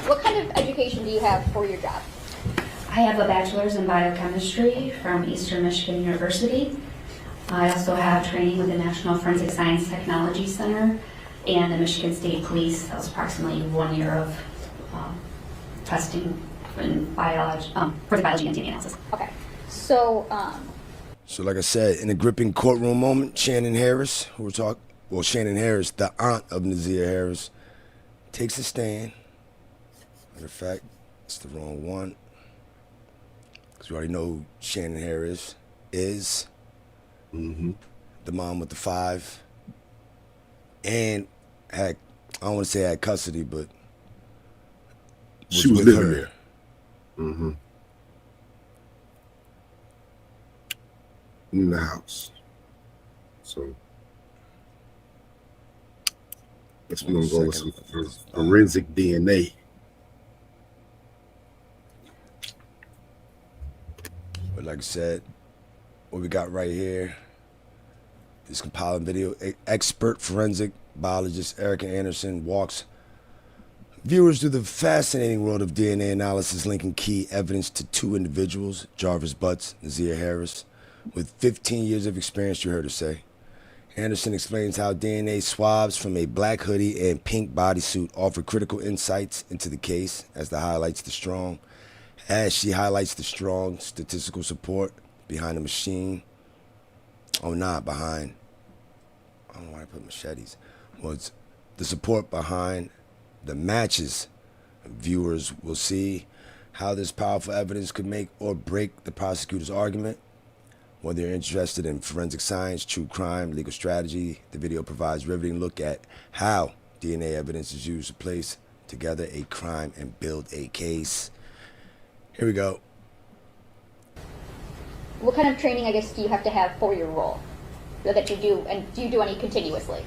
What kind of education do you have for your job? I have a bachelor's in biochemistry from Eastern Michigan University. I also have training with the National Forensic Science Technology Center and the Michigan State Police. That was approximately 1 year of testing in biology, for the biology and DNA analysis. Okay. So, So like I said, in a gripping courtroom moment, Shannon Harris, Shannon Harris, the aunt of Nazir Harris, takes a stand. Matter of fact, it's the wrong one. Because we already know who Shannon Harris is. Mm-hmm. The mom with the 5. And had, I don't want to say had custody, but she was with living her. there. Mm-hmm. In the house. So guess we're gonna go with some forensic DNA. But like I said, what we got right here, this compiling video, expert forensic biologist Erica Anderson walks viewers through the fascinating world of DNA analysis, linking key evidence to 2 individuals, Jarvis Butts, Nazir Harris, with 15 years of experience, you heard her say. Anderson explains how DNA swabs from a black hoodie and pink bodysuit offer critical insights into the case as she highlights the strong statistical support behind the machine. I don't know why I put machetes. Well, it's the support behind the matches. Viewers will see how this powerful evidence could make or break the prosecutor's argument. Whether you're interested in forensic science, true crime, legal strategy, the video provides a riveting look at how DNA evidence is used to place together a crime and build a case. Here we go. what kind of training, I guess, do you have to have for your role that you do, and do you do any continuously?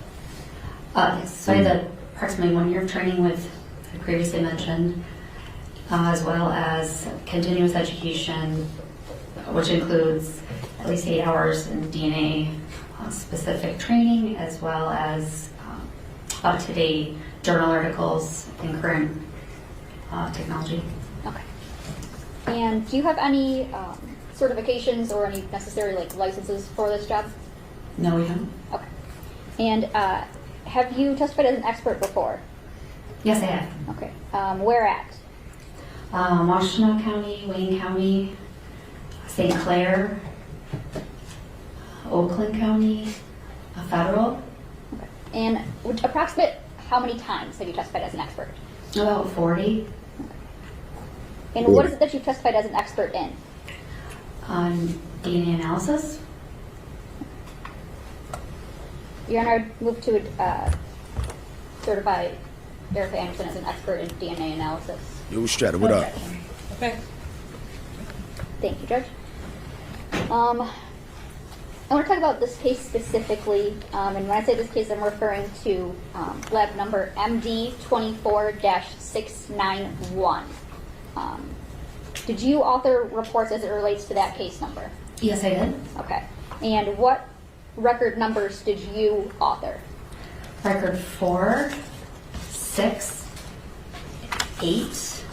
Yes, so I had approximately 1 year of training with, I previously mentioned, as well as continuous education, which includes at least 8 hours in DNA specific training, as well as up-to-date journal articles and current technology. Okay. And do you have any certifications or any necessary licenses for this job? No, we don't. Okay. And have you testified as an expert before? Yes, I have. Okay. Where at? Washtenaw County, Wayne County, St. Clair, Oakland County, Federal. Okay. And approximate how many times have you testified as an expert? About 40. And what is it that you've testified as an expert in? On DNA analysis. Your Honor, I move to certify Erica Anderson as an expert in DNA analysis. Yo, Strata, what up? Okay. Thank you, Judge. I want to talk about this case specifically, and when I say this case, I'm referring to lab number MD24-691. Did you author reports as it relates to that case number? Yes, I did. Okay. And what record numbers did you author? Record 4, 6, 8.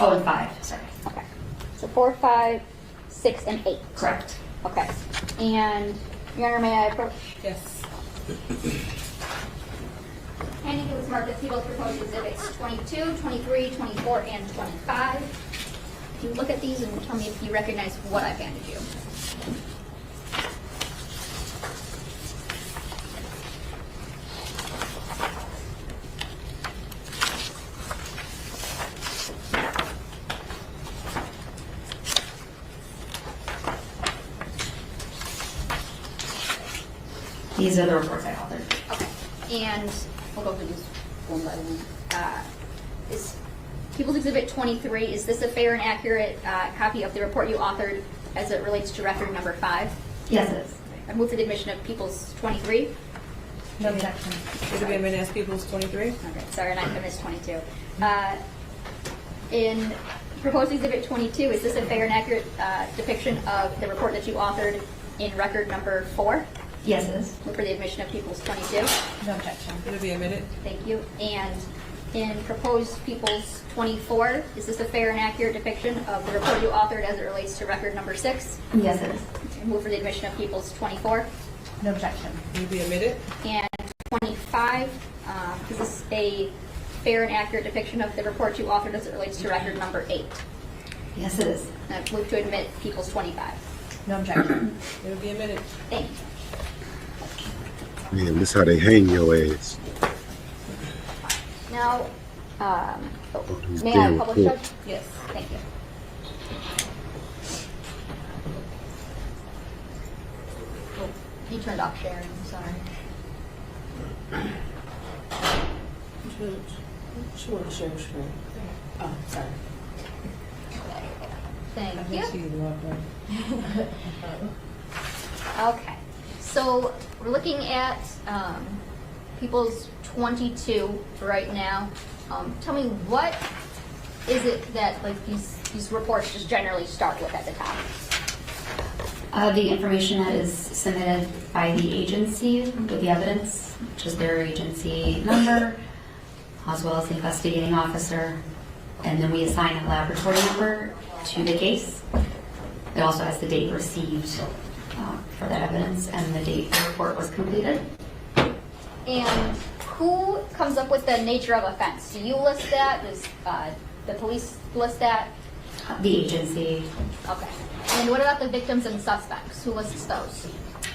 Oh, and 5, sorry. Okay. So 4, 5, 6, and 8. Correct. Okay. And, Your Honor, may I approach? Yes. Handing you was marked as People's Proposed Exhibits 22, 23, 24, and 25. If you look at these and tell me if you recognize what I've handed you. These are the reports I authored. Okay. And we'll go through these one by one. Is People's Exhibit 23, is this a fair and accurate copy of the report you authored as it relates to record number 5? Yes, it is. I move for the admission of People's 23. No objection. Should have been as People's 23. Okay, sorry, and I missed 22. In proposed exhibit 22, is this a fair and accurate depiction of the report that you authored in record number 4? Yes, it is. Move for the admission of Peoples 22. No objection. It'll be admitted. Thank you. And in proposed Peoples 24, is this a fair and accurate depiction of the report you authored as it relates to record number 6? Yes, it is. Move for the admission of Peoples 24. No objection. It'll be admitted. And 25, is this a fair and accurate depiction of the report you authored as it relates to record number 8? Yes, it is. Move to admit Peoples 25. No objection. It'll be admitted. Thank you. Man, this how they hang your ass. Now, These may I damn publish reports. judge? Yes. Thank you. Oh, you turned off sharing, I'm sorry. She want to share her screen. Oh, sorry. Thank I you. think she logged on. Okay, so we're looking at People's 22 right now. Tell me, what is it that like these reports just generally start with at the top? The information that is submitted by the agency with the evidence, which is their agency number, as well as the investigating officer, and then we assign a laboratory number to the case. It also has the date received for that evidence and the date the report was completed. And who comes up with the nature of offense? Do you list that? Does the police list that? The agency, Okay. And what about the victims and suspects? Who lists those?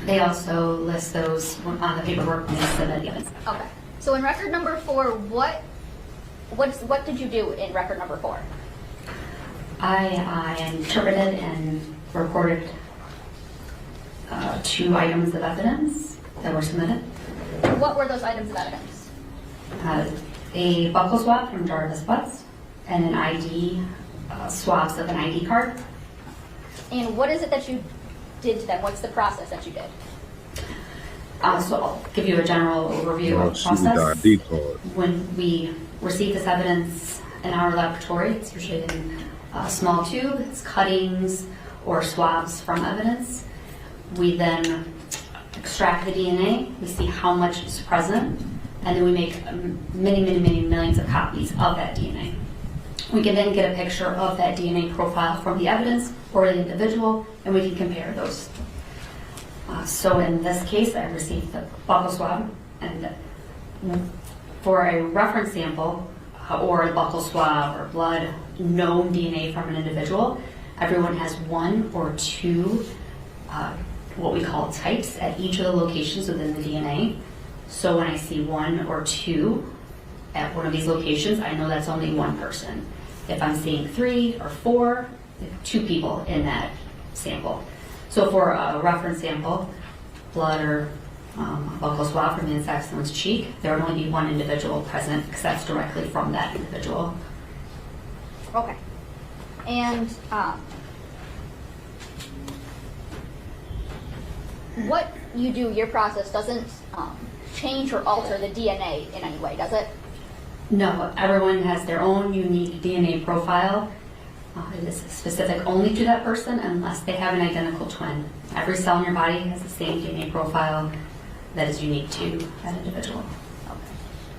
they also list those on the paperwork when they submit the evidence. Okay. So in record number 4, what did you do in record number 4? I interpreted and recorded 2 items of evidence that were submitted. What were those items of evidence? A buckle swab from Jarvis Butts and an ID, swabs of an ID card. And what is it that you did to them? What's the process that you did? So I'll give you a general overview of the She with the process. ID card. When we receive this evidence in our laboratory, it's usually in a small tube, it's cuttings or swabs from evidence. We then extract the DNA, we see how much is present, and then we make many, many, many millions of copies of that DNA. We can then get a picture of that DNA profile from the evidence or the individual, and we can compare those. So in this case, I received the buccal swab, and for a reference sample or a buccal swab or blood, known DNA from an individual, everyone has 1 or 2 what we call types at each of the locations within the DNA. So when I see 1 or 2 at one of these locations, I know that's only one person. If I'm seeing 3 or 4, 2 people in that sample. So for a reference sample, blood or a buccal swab from the inside of someone's cheek, there would only be 1 individual present because that's directly from that individual. Okay. And what you do, your process doesn't change or alter the DNA in any way, does it? No, everyone has their own unique DNA profile. It is specific only to that person unless they have an identical twin. Every cell in your body has the same DNA profile that is unique to that individual. Okay.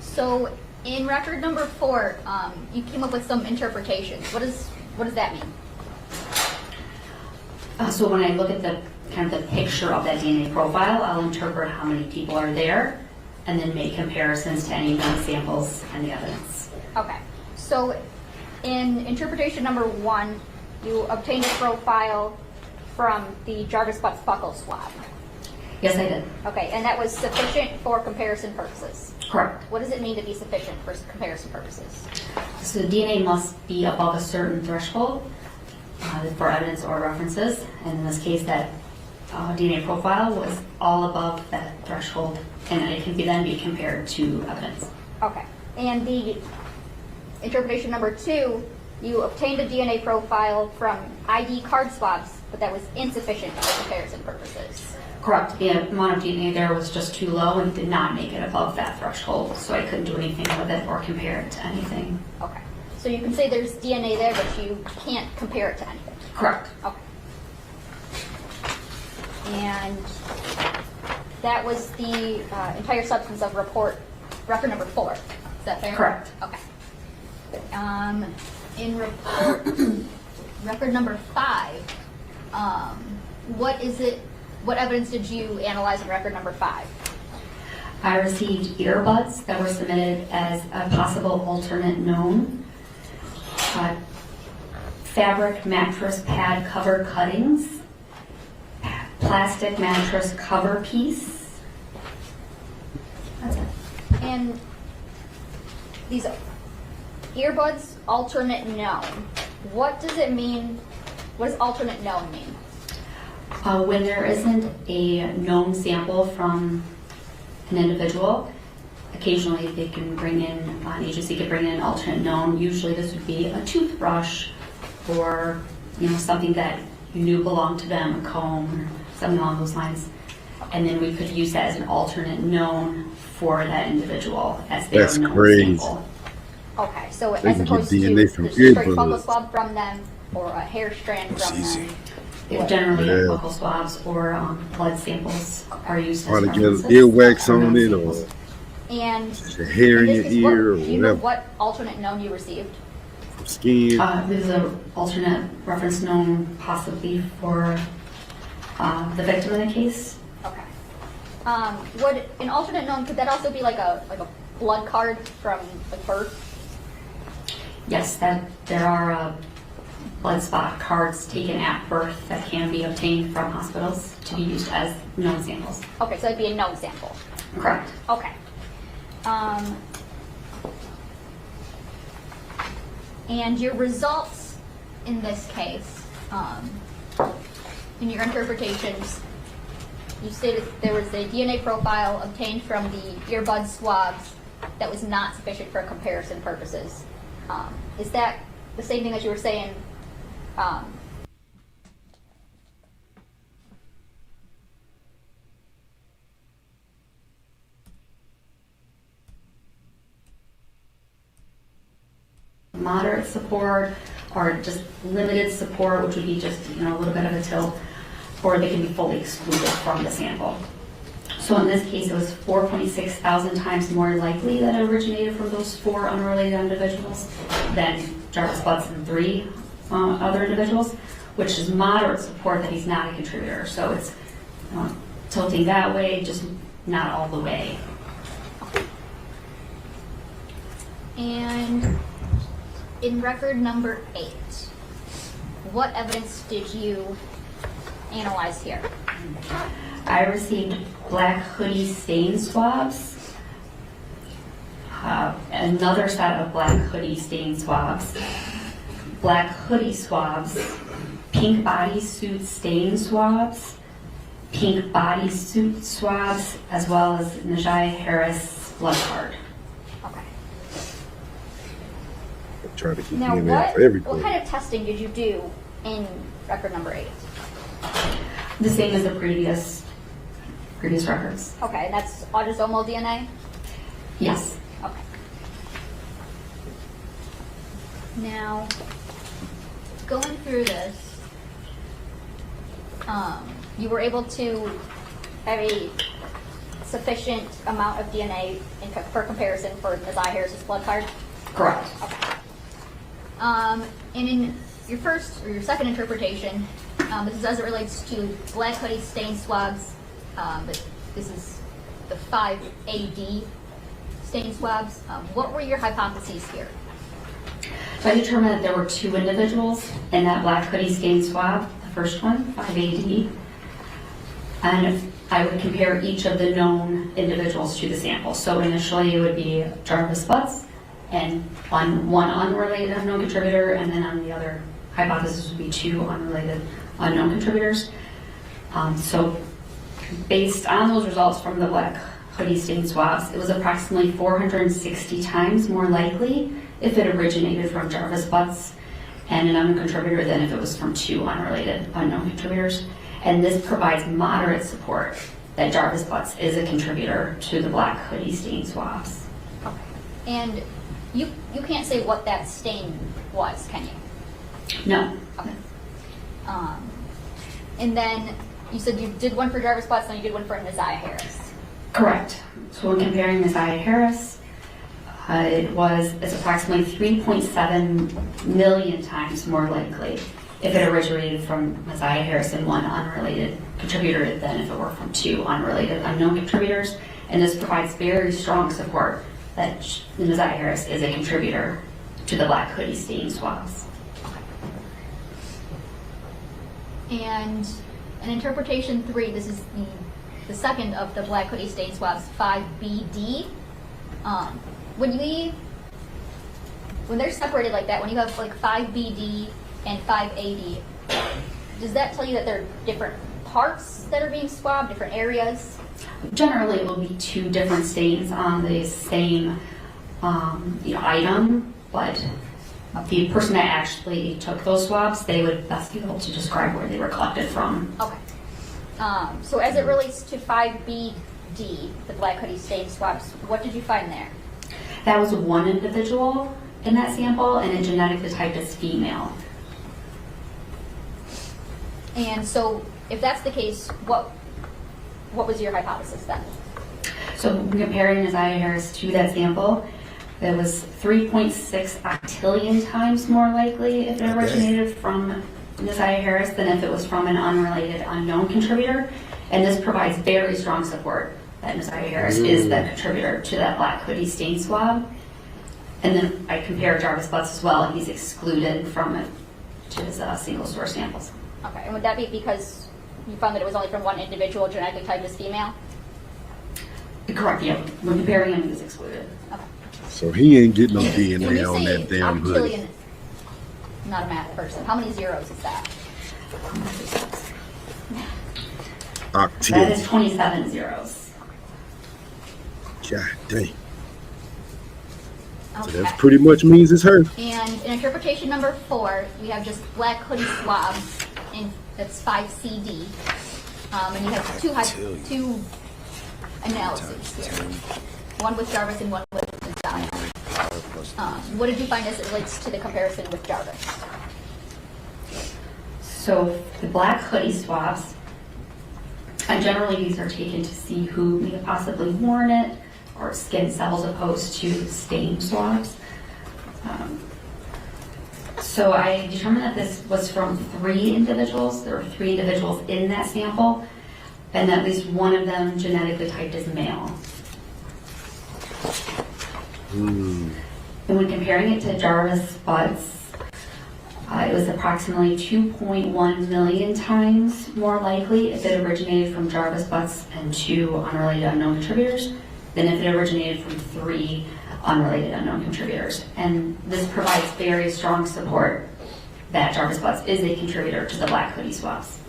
So in record number 4, you came up with some interpretations. What does that mean? So when I look at the kind of the picture of that DNA profile, I'll interpret how many people are there and then make comparisons to any known samples and the evidence. Okay. So in interpretation number 1, you obtained a profile from the Jarvis Butts buccal swab. Yes, I did. Okay, and that was sufficient for comparison purposes. Correct. What does it mean to be sufficient for comparison purposes? So the DNA must be above a certain threshold for evidence or references. And in this case, that DNA profile was all above that threshold, and it can then be compared to evidence. Okay. And the interpretation number 2, you obtained a DNA profile from ID card swabs, but that was insufficient for comparison purposes. Correct. The amount of DNA there was just too low and did not make it above that threshold, so I couldn't do anything with it or compare it to anything. Okay. So you can say there's DNA there, but you can't compare it to anything. Correct. Okay. And that was the entire substance of record number 4. Is that fair? Correct. Okay. In record number 5, what evidence did you analyze in record number 5? I received earbuds that were submitted as a possible alternate known. Fabric mattress pad cover cuttings. Plastic mattress cover piece. That's it. And these earbuds, alternate known. What does it mean? What does alternate known mean? When there isn't a known sample from an individual, occasionally they can bring in, an agency could bring in an alternate known. Usually this would be a toothbrush or something that you knew belonged to them, a comb or something along those lines. And then we could use that as an alternate known for that individual as their That's known crazy. sample. Okay, so They as can get opposed to DNA from just a straight earbuds. buccal swab from them or a hair strand It's from easy. them. Generally, Yeah. buccal swabs or blood samples are used as Or to get references. earwax or on known it, samples. or And the hair in in your this case, ear, or do you know whatever. what alternate known you received? Skin. This is an alternate reference known possibly for the victim in the case. Okay. Would an alternate known, could that also be like a blood card from like birth? Yes, that there are blood spot cards taken at birth that can be obtained from hospitals to be used as known samples. Okay, so it'd be a known sample. Correct. Okay. And your results in this case, in your interpretations, you stated there was a DNA profile obtained from the earbud swabs that was not sufficient for comparison purposes. Is that the same thing that you were saying? Moderate support or just limited support, which would be just a little bit of a tilt, or they can be fully excluded from the sample. So in this case, it was 4.6 thousand times more likely that it originated from those 4 unrelated individuals than Jarvis Butts and 3 other individuals, which is moderate support that he's not a contributor. So it's tilting that way, just not all the way. And in record number 8, what evidence did you analyze here? I received black hoodie stain swabs, another set of black hoodie stain swabs, black hoodie swabs, pink bodysuit stain swabs, pink bodysuit swabs, as well as Najee Harris blood card. Okay. Trying to keep Now, DNA what for everything. kind of testing did you do in record number 8? The same as the previous records. Okay, and that's autosomal DNA? Yes. Okay. Now, going through this, you were able to have a sufficient amount of DNA for comparison for Najee Harris's blood card? Correct. Okay. And in your first or your second interpretation, this is as it relates to black hoodie stain swabs, but this is the 5AD stain swabs. What were your hypotheses here? So I determined that there were 2 individuals in that black hoodie stain swab, the first one, 5AD, and if I would compare each of the known individuals to the sample. So initially it would be Jarvis Butts, and on one unrelated unknown contributor, and then on the other hypothesis would be 2 unrelated unknown contributors. So based on those results from the black hoodie stain swabs, it was approximately 460 times more likely if it originated from Jarvis Butts and an unknown contributor than if it was from 2 unrelated unknown contributors. And this provides moderate support that Jarvis Butts is a contributor to the black hoodie stain swabs. Okay. And you can't say what that stain was, can you? No. Okay. And then you said you did one for Jarvis Butts, then you did one for Messiah Harris. Correct. So when comparing Messiah Harris, it's approximately 3.7 million times more likely if it originated from Messiah Harris and one unrelated contributor than if it were from two unrelated unknown contributors. And this provides very strong support that Messiah Harris is a contributor to the black hoodie stain swabs. And in interpretation 3, this is the second of the black hoodie stain swabs, 5BD. When they're separated like that, when you have like 5BD and 5AD, does that tell you that they're different parts that are being swabbed, different areas? Generally, it will be two different stains on the same item, but the person that actually took those swabs, they would best be able to describe where they were collected from. Okay. So as it relates to 5BD, the black hoodie stain swabs, what did you find there? That was one individual in that sample, and it genetically typed as female. And so if that's the case, what was your hypothesis then? So comparing Messiah Harris to that sample, it was 3.6 octillion times more likely if it originated from Messiah Harris than if it was from an unrelated unknown contributor. And this provides very strong support that Messiah Harris is the contributor to that black hoodie stain swab. And then I compared Jarvis Butts as well, and he's excluded from it to his single source samples. Okay, and would that be because you found that it was only from one individual genetically typed as female? Correct, yeah. When comparing him, he was excluded. Okay. So he ain't getting no When DNA you on say that damn hoodie. octillion, not a math person, how many zeros is that? That Octillion. is 27 zeros. God dang. So Okay. that pretty much means it's her. And in interpretation number 4, we have just black hoodie swabs, and that's 5CD. And you have two analyses here. One with Jarvis and one with Messiah. What did you find as it relates to the comparison with Jarvis? So the black hoodie swabs, and generally these are taken to see who may have possibly worn it or skin cells opposed to stain swabs. So I determined that this was from 3 individuals. There were 3 individuals in that sample, and at least one of them genetically typed as male. And when comparing it to Jarvis Butts, it was approximately 2.1 million times more likely if it originated from Jarvis Butts and 2 unrelated unknown contributors than if it originated from 3 unrelated unknown contributors. And this provides very strong support that Jarvis Butts is a contributor to the black hoodie swabs.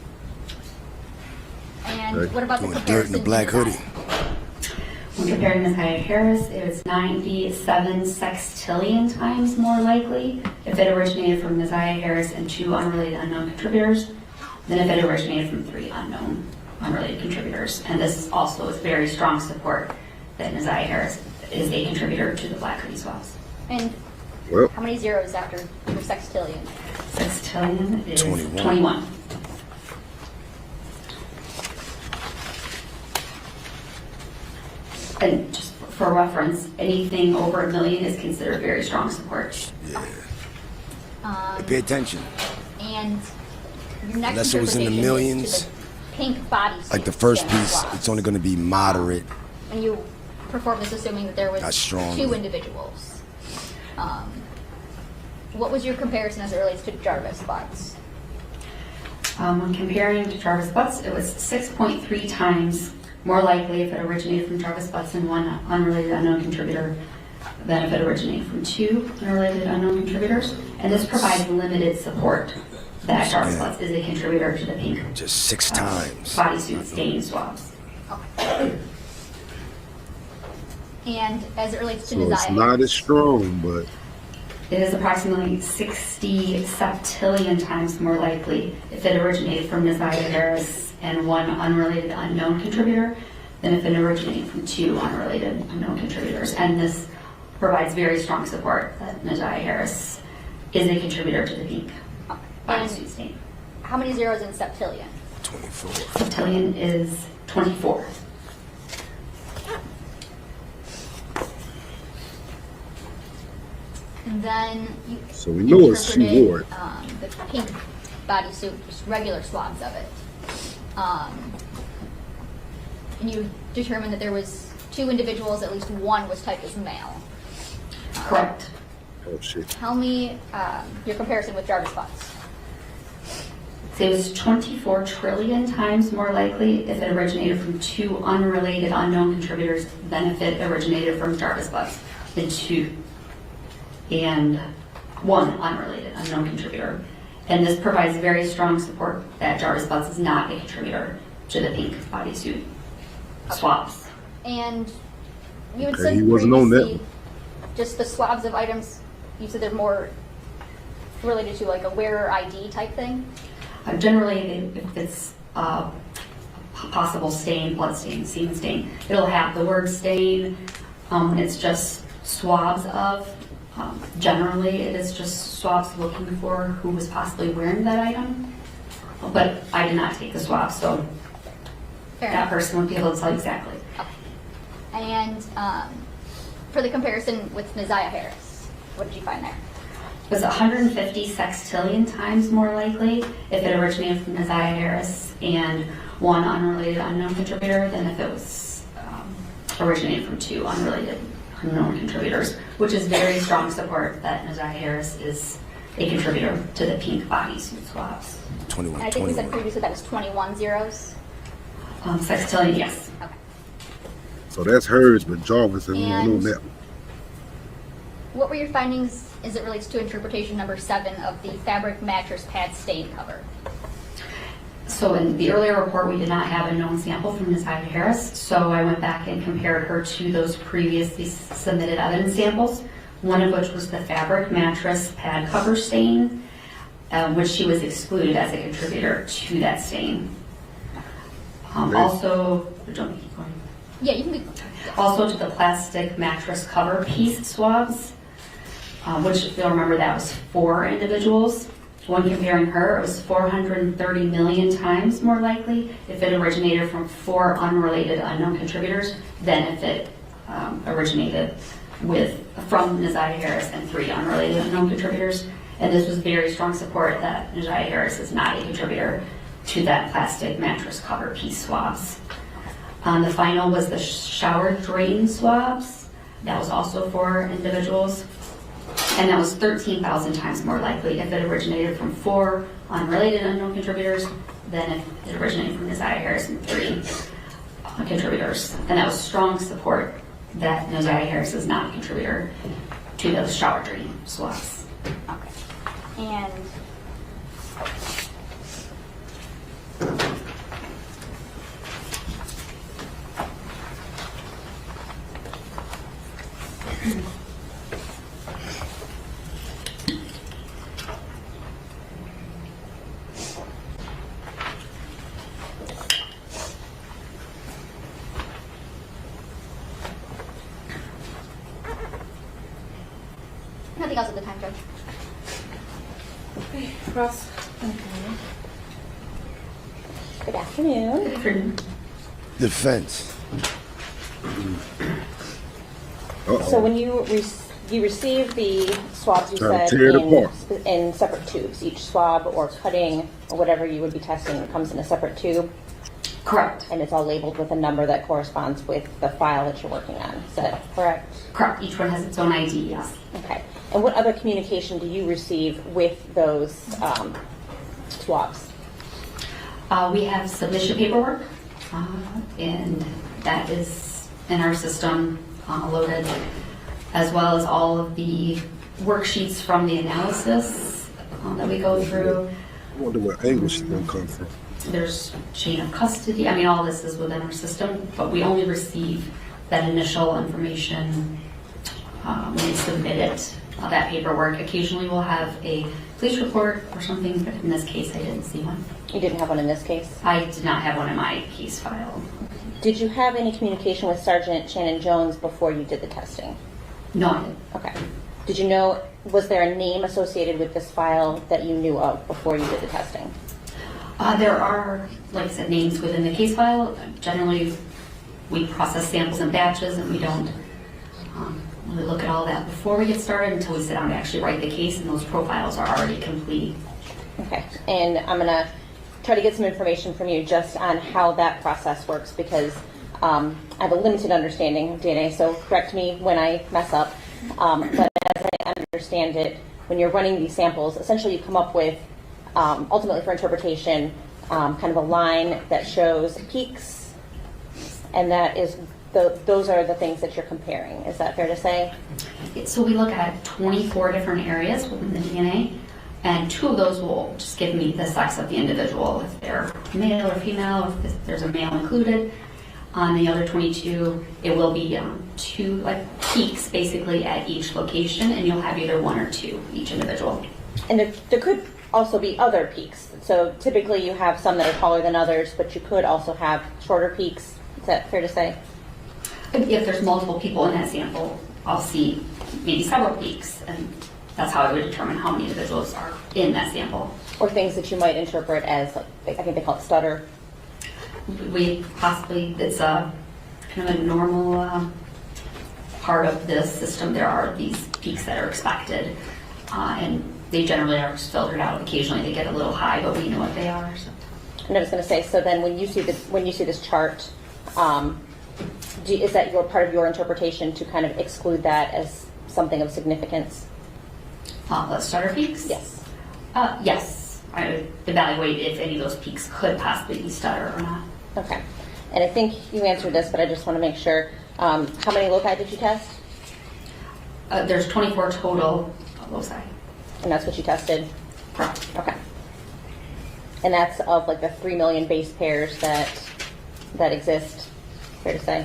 And what about the Doing dirt in comparison the black to hoodie. Messiah? When comparing Messiah Harris, it was 97 sextillion times more likely if it originated from Messiah Harris and 2 unrelated unknown contributors than if it originated from 3 unrelated contributors. And this also is very strong support that Messiah Harris is a contributor to the black hoodie swabs. And Well, how many zeros after your sextillion? Sextillion is 21. 21. And just for reference, anything over 1 million is considered very strong support. Pay attention. And your next Unless it was in the interpretation is millions, to the pink body Like the first skin piece, swab. it's only going to be moderate. And you performed this assuming that there was Not strong. 2 individuals. What was your comparison as it relates to Jarvis Butts? When comparing to Jarvis Butts, it was 6.3 times more likely if it originated from Jarvis Butts and 1 unrelated unknown contributor than if it originated from 2 unrelated unknown contributors. And this provides limited support that Jarvis Butts is a contributor to the pink Just 6 times. bodysuit stain swabs. And as it relates to so it's Messiah, not as strong, but It is approximately 60 septillion times more likely if it originated from Messiah Harris and 1 unrelated unknown contributor than if it originated from 2 unrelated unknown contributors. And this provides very strong support that Najaya Harris is a contributor to the pink bodysuit stain. How many zeros in septillion? 24. Septillion is 24. And then you So we know it's she interpreted, wore it. the pink bodysuit, just regular swabs of it. And you determined that there was 2 individuals, at least one was typed as male. Correct. Oh shit. Tell me your comparison with Jarvis Butts. So it was 24 trillion times more likely if it originated from 2 unrelated unknown contributors than if it originated from Jarvis Butts than 2 and 1 unrelated unknown contributor. And this provides very strong support that Jarvis Butts is not a contributor to the pink bodysuit swabs. And you had Okay, said he wasn't on that previously, just the swabs of items, you said they're more related to like a wearer ID type thing? Generally, if it's a possible stain, blood stain, semen stain, it'll have the word stain. It's just swabs of. Generally, it is just swabs looking for who was possibly wearing that item. But I did not take the swab, so Fair that enough. person would be able to tell exactly. And for the comparison with Najaya Harris, what did you find there? It was 150 sextillion times more likely if it originated from Najaya Harris and 1 unrelated unknown contributor than if it was originated from 2 unrelated unknown contributors, which is very strong support that Najaya Harris is a contributor to the pink bodysuit swabs. 21. And I think we said 21. previously that was 21 zeros. Sextillion, yes. Okay. So that's hers, but Jarvis is not on And- that. What were your findings as it relates to interpretation number 7 of the fabric mattress pad stain cover? So in the earlier report, we did not have a known sample from Najaya Harris, so I went back and compared her to those previously submitted evidence samples, one of which was the fabric mattress pad cover stain, which she was excluded as a contributor to that stain. Also, don't keep going. Yeah, you can be. Also to the plastic mattress cover piece swabs, which if you'll remember that was 4 individuals. When comparing her, it was 430 million times more likely if it originated from 4 unrelated unknown contributors than if it originated from Najaya Harris and 3 unrelated unknown contributors. And this was very strong support that Najaya Harris is not a contributor to that plastic mattress cover piece swabs. The final was the shower drain swabs. That was also 4 individuals. And that was 13,000 times more likely if it originated from 4 unrelated unknown contributors than if it originated from Najaya Harris and 3 contributors. And that was strong support that Najaya Harris is not a contributor to those shower drain swabs. Okay. And nothing else at the time, Judge. Ross. Good afternoon. Defense. So when you receive the swabs, you Trying to said tear it apart. in separate tubes. Each swab or cutting or whatever you would be testing comes in a separate tube, Correct. and it's all labeled with a number that corresponds with the file that you're working on. Is that correct? Correct. Each one has its own ID, yes. Okay. And what other communication do you receive with those swabs? We have submission paperwork, and that is in our system loaded, as well as all of the worksheets from the analysis that we go through. I wonder what angle she's gonna come from. There's chain of custody. I mean, all this is within our system, but we only receive that initial information when we submit it, that paperwork. Occasionally we'll have a police report or something, but in this case I didn't see one. You didn't have one in this case. I did not have one in my case file. Did you have any communication with Sergeant Shannon Jones before you did the testing? No, I didn't. Okay. Did you know, was there a name associated with this file that you knew of before you did the testing? There are, like I said, names within the case file. Generally, we process samples in batches, and we don't really look at all that before we get started until we sit down to actually write the case, and those profiles are already complete. Okay. And I'm going to try to get some information from you just on how that process works, because I have a limited understanding of DNA, so correct me when I mess up. But as I understand it, when you're running these samples, essentially you come up with, ultimately for interpretation, kind of a line that shows peaks, and that is those are the things that you're comparing. Is that fair to say? So we look at 24 different areas within the DNA, and 2 of those will just give me the sex of the individual, if they're male or female, if there's a male included. On the other 22, it will be 2 like peaks basically at each location, and you'll have either 1 or 2 each individual. And there could also be other peaks. So typically you have some that are taller than others, but you could also have shorter peaks. Is that fair to say? If there's multiple people in that sample, I'll see maybe several peaks, and that's how I would determine how many individuals are in that sample. Or things that you might interpret as, I think they call it stutter. We possibly, it's a kind of a normal part of this system. There are these peaks that are expected, and they generally are filtered out. Occasionally they get a little high, but we know what they are. So. And I was going to say, so then when you see this chart, is that part of your interpretation to kind of exclude that as something of significance? The starter peaks? Yes. Yes. I would evaluate if any of those peaks could possibly be stutter or not. Okay. And I think you answered this, but I just want to make sure. How many loci did you test? There's 24 total loci. And that's what you tested? Correct. Okay. And that's of like the 3 million base pairs that exist, fair to say?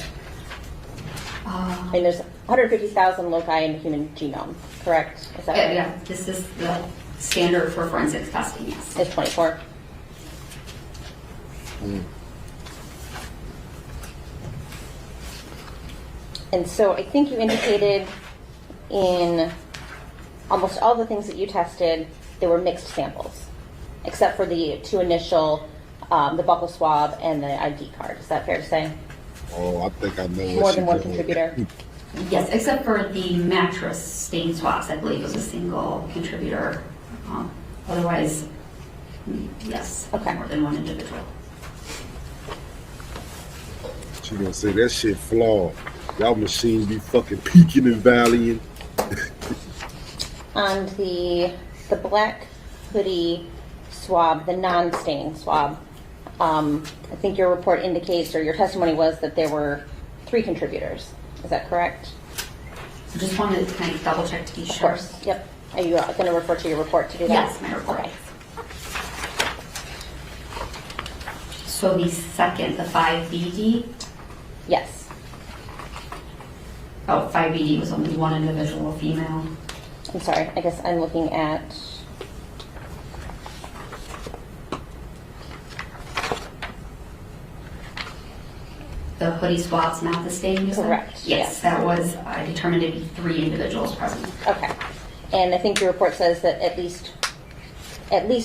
I mean, there's 150,000 loci in the human genome, correct? Is that right? Yeah, this is the standard for forensics testing, yes. It's 24. And so I think you indicated in almost all the things that you tested, they were mixed samples, except for the 2 initial, the buccal swab and the ID card. Is that fair to say? Oh, I think I know what More she than one doing. contributor? Yes, except for the mattress stain swabs, I believe was a single contributor. Otherwise, yes, Okay. more than one individual. She gonna say that shit flawed. Y'all machines be fucking peaking and valleying. On the black hoodie swab, the non-stain swab, I think your report indicates, or your testimony was that there were 3 contributors. Is that correct? I just wanted to kind of double check to be Of sure. course. Yep. Are you going to refer to your report to do that? Yes, my report. Okay. So the second, the 5BD, Yes. 5BD was only one individual, a female. I'm sorry. I guess I'm looking at. The hoodie swab's not the stain, you said? Correct, Yes, yes. that was determined to be 3 individuals present. Okay. And I think your report says that at least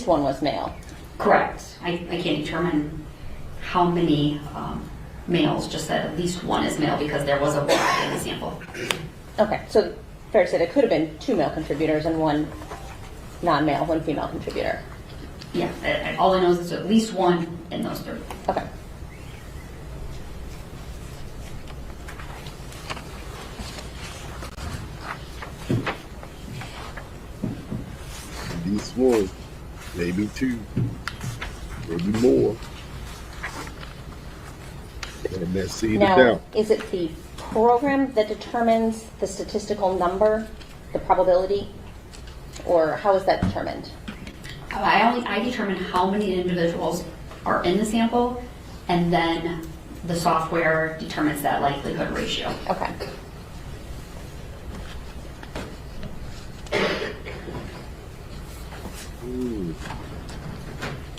one was male. Correct. I can't determine how many males, just that at least one is male because there was a variety in the sample. Okay. So fair to say there could have been 2 male contributors and 1 non-male, 1 female contributor. Yeah, all I know is there's at least one in those 3. Okay. These one, maybe 2, maybe more. And that seed of Now, doubt. is it the program that determines the statistical number, the probability, or how is that determined? I determine how many individuals are in the sample, and then the software determines that likelihood ratio. Okay.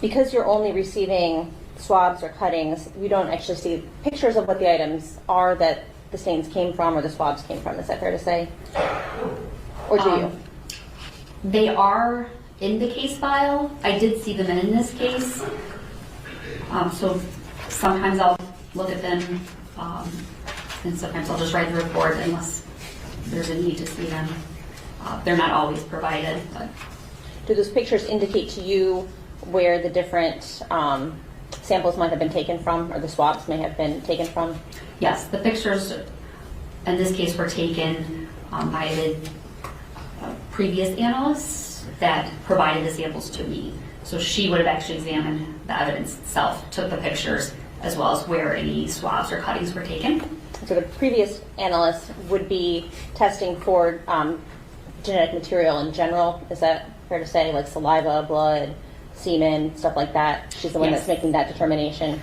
Because you're only receiving swabs or cuttings, you don't actually see pictures of what the items are that the stains came from or the swabs came from. Is that fair to say? Or do you? They are in the case file. I did see them in this case. So sometimes I'll look at them, and sometimes I'll just write the report unless there's a need to see them. They're not always provided, but Do those pictures indicate to you where the different samples might have been taken from, or the swabs may have been taken from? yes, the pictures in this case were taken by the previous analyst that provided the samples to me. So she would have actually examined the evidence itself, took the pictures, as well as where any swabs or cuttings were taken. So the previous analyst would be testing for genetic material in general. Is that fair to say, like saliva, blood, semen, stuff like that? She's the one Yes. that's making that determination.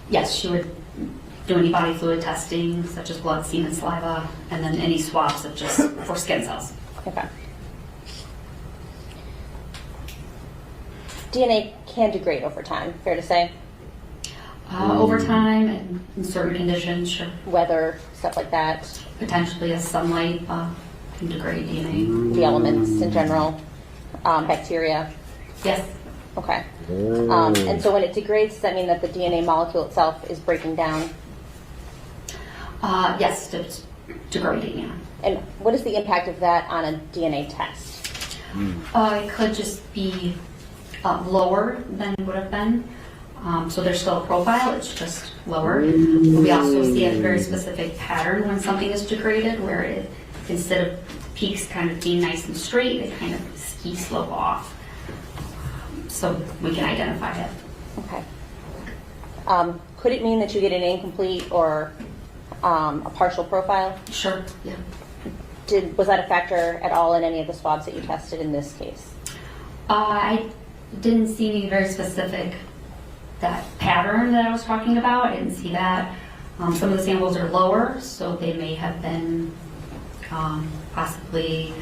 Yes, she would do any body fluid testing, such as blood, semen, saliva, and then any swabs of just for skin cells. Okay. DNA can degrade over time, fair to say? Over time and in certain conditions, sure. Weather, stuff like that, Potentially as sunlight can degrade DNA. the elements in general, bacteria. Yes. Okay. And so when it degrades, does that mean that the DNA molecule itself is breaking down? Yes, it's degrading, yeah. And what is the impact of that on a DNA test? It could just be lower than it would have been. So there's still a profile, it's just lower. We also see a very specific pattern when something is degraded, where it, instead of peaks kind of being nice and straight, they kind of ski slope off. So we can identify it. Okay. Could it mean that you get an incomplete or a partial profile? Sure, yeah. Was that a factor at all in any of the swabs that you tested in this case? I didn't see any very specific, that pattern that I was talking about. I didn't see that. Some of the samples are lower, so they may have been possibly,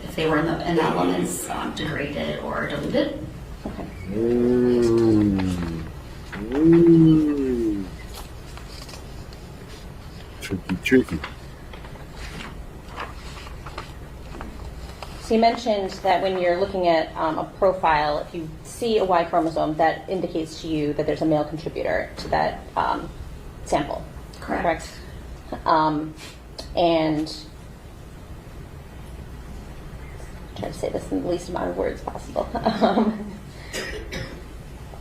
if they were in the elements, degraded or diluted. Okay. Tricky. So you mentioned that when you're looking at a profile, if you see a Y chromosome, that indicates to you that there's a male contributor to that sample. Correct. And try to say this in the least amount of words possible.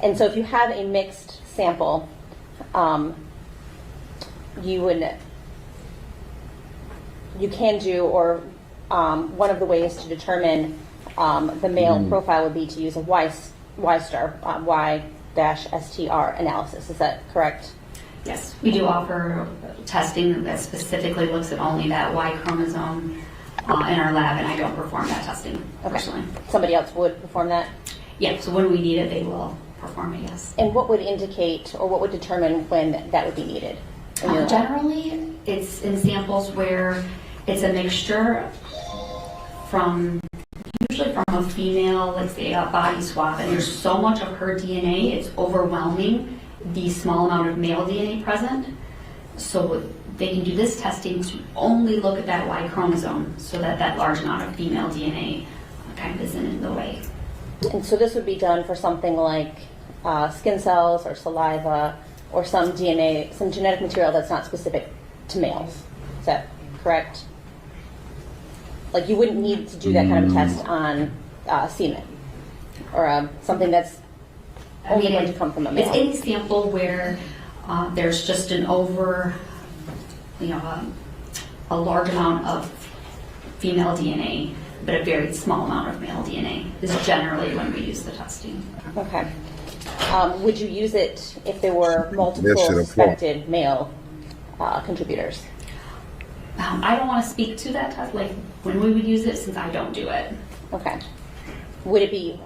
And so if you have a mixed sample, you can do, or one of the ways to determine the male profile would be to use a Y-STR analysis. Is that correct? Yes, we do offer testing that specifically looks at only that Y chromosome in our lab, and I don't perform that testing personally. Somebody else would perform that? Yeah, so when we need it, they will perform it, yes. And what would indicate, or what would determine when that would be needed? in your lab? Generally, it's in samples where it's a mixture from, usually from a female, let's say a body swab, and there's so much of her DNA, it's overwhelming the small amount of male DNA present. So they can do this testing to only look at that Y chromosome so that that large amount of female DNA kind of isn't in the way. And so this would be done for something like skin cells or saliva or some DNA, some genetic material that's not specific to males. Is that correct? Like you wouldn't need to do that kind of a test on semen or something that's only going to come from a male. It's any sample where there's just an over, a large amount of female DNA, but a very small amount of male DNA is generally when we use the testing. Okay. Would you use it if there were multiple suspected male contributors? I don't want to speak to that test, like when we would use it, since I don't do it. Okay. Would it be,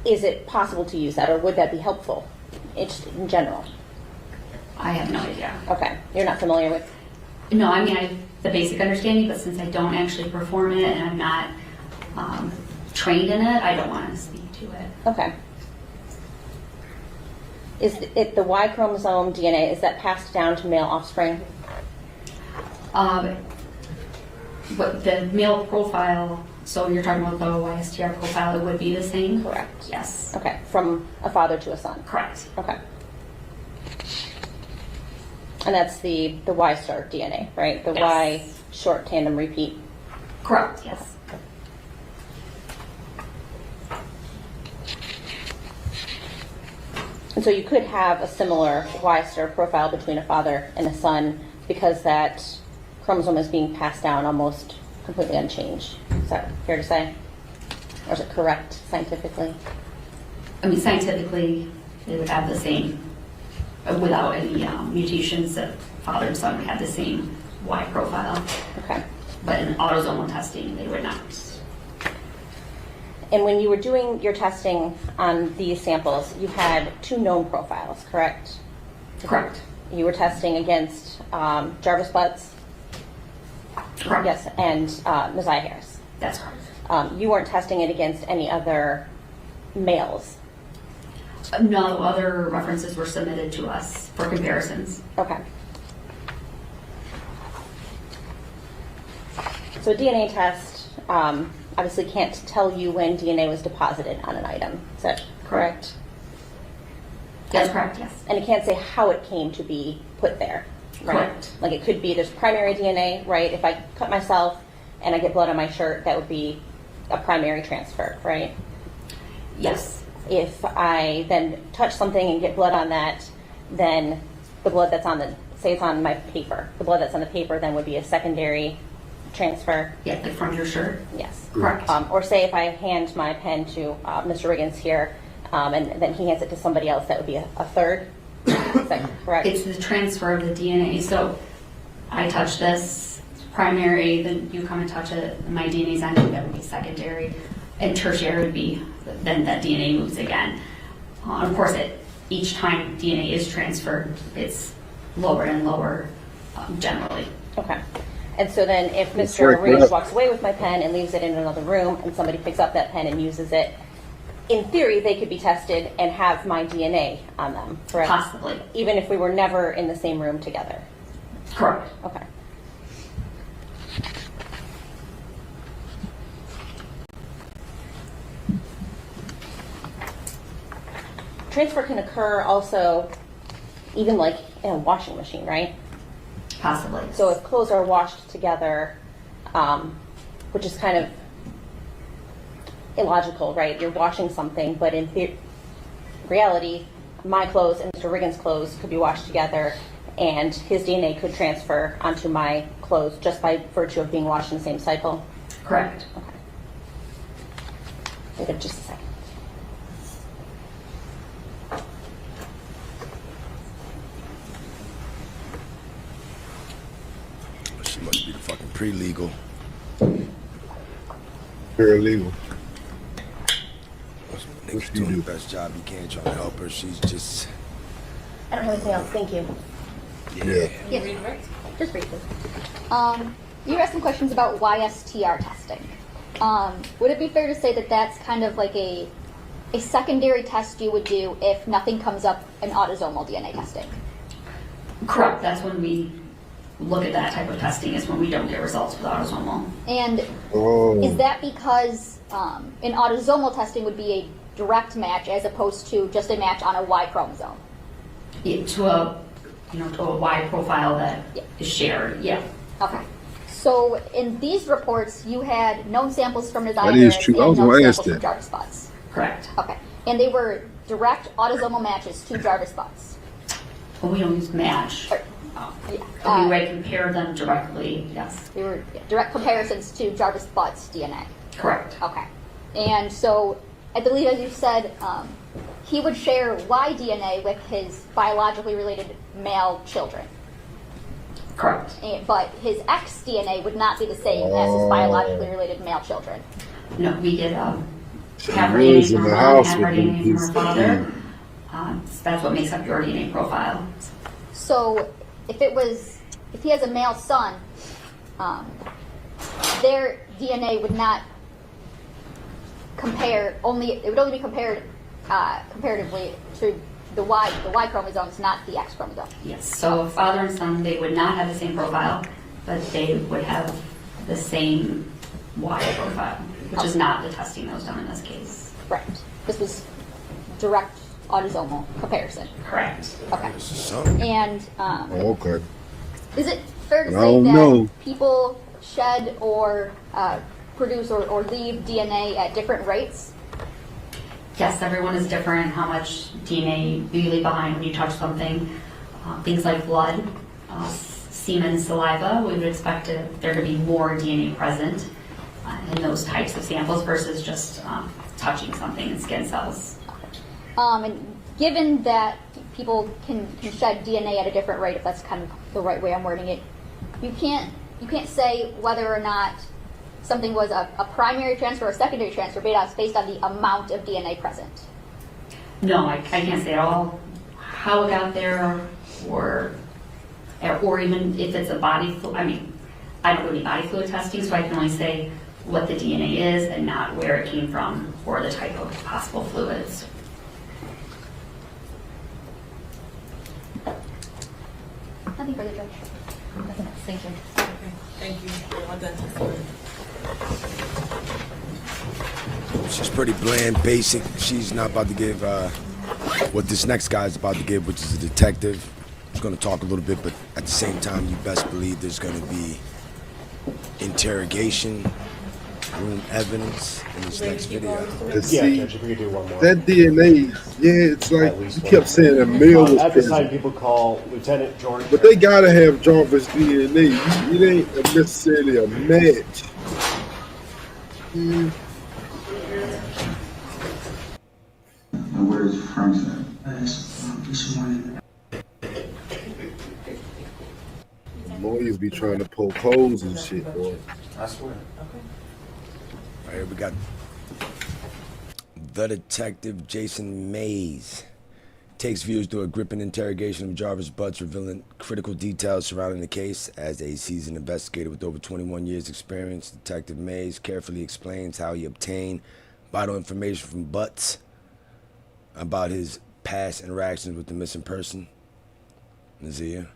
is it possible to use that, or would that be helpful in general? I have no idea. Okay. You're not familiar with? No, I mean, I have the basic understanding, but since I don't actually perform it and I'm not trained in it, I don't want to speak to it. Okay. Is it the Y chromosome DNA, is that passed down to male offspring? But the male profile, so you're talking about the YSTR profile, it would be the same? Correct. Yes. Okay, from a father to a son. Correct. Okay. And that's the Y star DNA, right? The Yes. Y short tandem repeat. Correct, yes. And so you could have a similar Y star profile between a father and a son because that chromosome is being passed down almost completely unchanged. Is that fair to say? Or is it correct scientifically? I mean, scientifically, they would have the same, without any mutations, that father and son would have the same Y profile. Okay. But in autosomal testing, they would not. And when you were doing your testing on these samples, you had 2 known profiles, correct? Correct. You were testing against Jarvis Butts, Correct. yes, and Messiah Harris. That's correct. You weren't testing it against any other males. No other references were submitted to us for comparisons. Okay. So a DNA test obviously can't tell you when DNA was deposited on an item. Is that correct? That's correct, yes. And it can't say how it came to be put there, right? Correct. Like it could be there's primary DNA, right? If I cut myself and I get blood on my shirt, that would be a primary transfer, right? Yes. If I then touch something and get blood on that, then the blood that's on the, say it's on my paper, the blood that's on the paper then would be a secondary transfer. Yeah, like from your shirt. Yes. Correct. Or say if I hand my pen to Mr. Riggins here, and then he hands it to somebody else, that would be a third. Is that correct? It's the transfer of the DNA. So I touch this primary, then you come and touch it, my DNA's on it, that would be secondary. And tertiary would be, then that DNA moves again. Of course, each time DNA is transferred, it's lower and lower generally. Okay. And so then if That's Mr. right, Riggins correct. walks away with my pen and leaves it in another room and somebody picks up that pen and uses it, in theory, they could be tested and have my DNA on them, correct? Possibly. Even if we were never in the same room together. Correct. Okay. Transfer can occur also even like in a washing machine, right? Possibly. So if clothes are washed together, which is kind of illogical, right? You're washing something, but in reality, my clothes and Mr. Riggins' clothes could be washed together, and his DNA could transfer onto my clothes just by virtue of being washed in the same cycle. Correct. Okay. Wait just a second. She must be the fucking pre-legal. Paralegal. Niggas doing the best job you can trying to help her. She's just, I don't have anything else. Thank you. Yeah. Yes. Redirect? Just briefly. You asked some questions about YSTR testing. Would it be fair to say that that's kind of like a secondary test you would do if nothing comes up in autosomal DNA testing? Correct. That's when we look at that type of testing, is when we don't get results with autosomal. And Oh. is that because in autosomal testing would be a direct match as opposed to just a match on a Y chromosome? To a Y profile that Yeah. is shared. Yeah. Okay. So in these reports, you had known samples from Messiah That is Harris true. I and was known gonna ask samples from that. Jarvis Butts. Correct. Okay. And they were direct autosomal matches to Jarvis Butts. Well, we don't use match. Or- We would compare them directly. Yes. They were direct comparisons to Jarvis Butts' DNA. Correct. Okay. And so I believe, as you said, he would share Y DNA with his biologically related male children. Correct. But his X DNA would not be the same as his biologically related male children. No, we get So half he our DNA lives in from the our mom, house half our with DNA his from our father. That's what makes up your DNA profile. So if he has a male son, their DNA would not compare. It would only be compared comparatively to the Y chromosomes, not the X chromosome. Yes. So father and son, they would not have the same profile. but they would have the same water profile, which is not the testing that was done in this case. Right. This was direct autosomal comparison. Correct. Okay. This is something. And Oh, okay. is it fair to I say don't that know. people shed or produce or leave DNA at different rates? Yes, everyone is different in how much DNA you leave behind when you touch something. Things like blood, semen, saliva, we would expect there to be more DNA present in those types of samples versus just touching something in skin cells. And given that people can shed DNA at a different rate, if that's kind of the right way I'm wording it, you can't say whether or not something was a primary transfer or a secondary transfer based on the amount of DNA present. No, I can't say at all how it got there or even if it's a body fluid. I mean, I don't do any body fluid testing, so I can only say what the DNA is and not where it came from or the type of possible fluids. Nothing further, Judge. Thank you. Thank you. All done. She's pretty bland, basic. She's not about to give what this next guy is about to give, which is a detective. He's going to talk a little bit, but at the same time, you best believe there's going to be interrogation, room evidence in this next video. And see, Judge, if we could do one more. that DNA, yeah, it's like At least you one. kept saying a male was At this time, present. people call Lieutenant George. But they gotta have Jarvis DNA. It ain't necessarily a match. And where's Frank at? This morning. Lawyers be trying to poke holes and shit, boy. I swear. All right, we got the detective Jason Mays takes viewers through a gripping interrogation of Jarvis Butts, revealing critical details surrounding the case. As a seasoned investigator with over 21 years experience, Detective Mays carefully explains how he obtained vital information from Butts about his past interactions with the missing person, Nazia,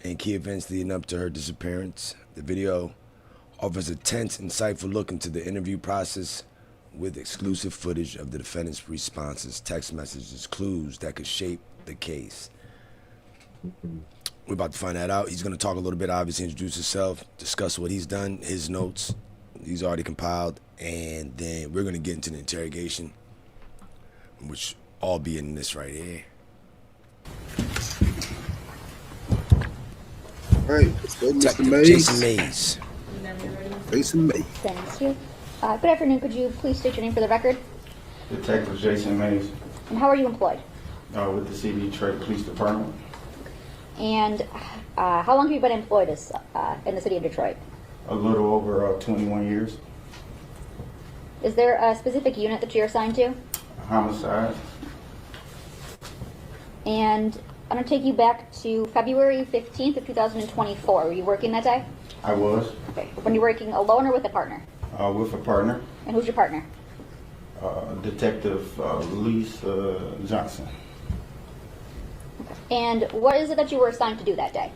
and key events leading up to her disappearance. The video offers a tense, insightful look into the interview process with exclusive footage of the defendant's responses, text messages, clues that could shape the case. We're about to find that out. He's going to talk a little bit, obviously introduce himself, discuss what he's done, his notes he's already compiled, and then we're going to get into the interrogation, which all be in this right here. All right, let's go, Mr. Detective Mays. Jason Mays. Jason Mays. Thank you. Good afternoon. Could you please state your name for the record? Detective Jason Mays, And how are you employed? with the City of Detroit Police Department. And how long have you been employed as, in the city of Detroit? A little over 21 years. Is there a specific unit that you're assigned to? Homicide. And I'm going to take you back to February 15th of 2024. Were you working that day? I was Okay. When you working alone or with a partner? with a partner, And who's your partner? Detective Lisa Johnson. And what is it that you were assigned to do that day?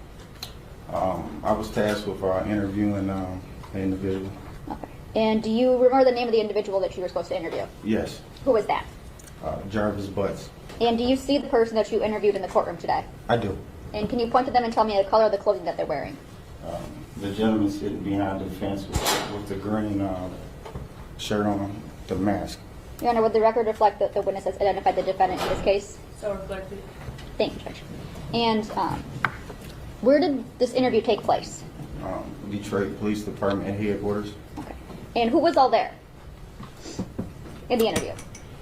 I was tasked with interviewing an individual. Okay. And do you remember the name of the individual that you were supposed to interview? Yes, Who was that? Jarvis Butts. And do you see the person that you interviewed in the courtroom today? I do. And can you point to them and tell me the color of the clothing that they're wearing? The gentleman sitting behind the fence with the green shirt on, the mask. Your Honor, would the record reflect that the witness has identified the defendant in this case? So reflected. Thank you, Judge. And where did this interview take place? Detroit Police Department headquarters. Okay. And who was all there in the interview?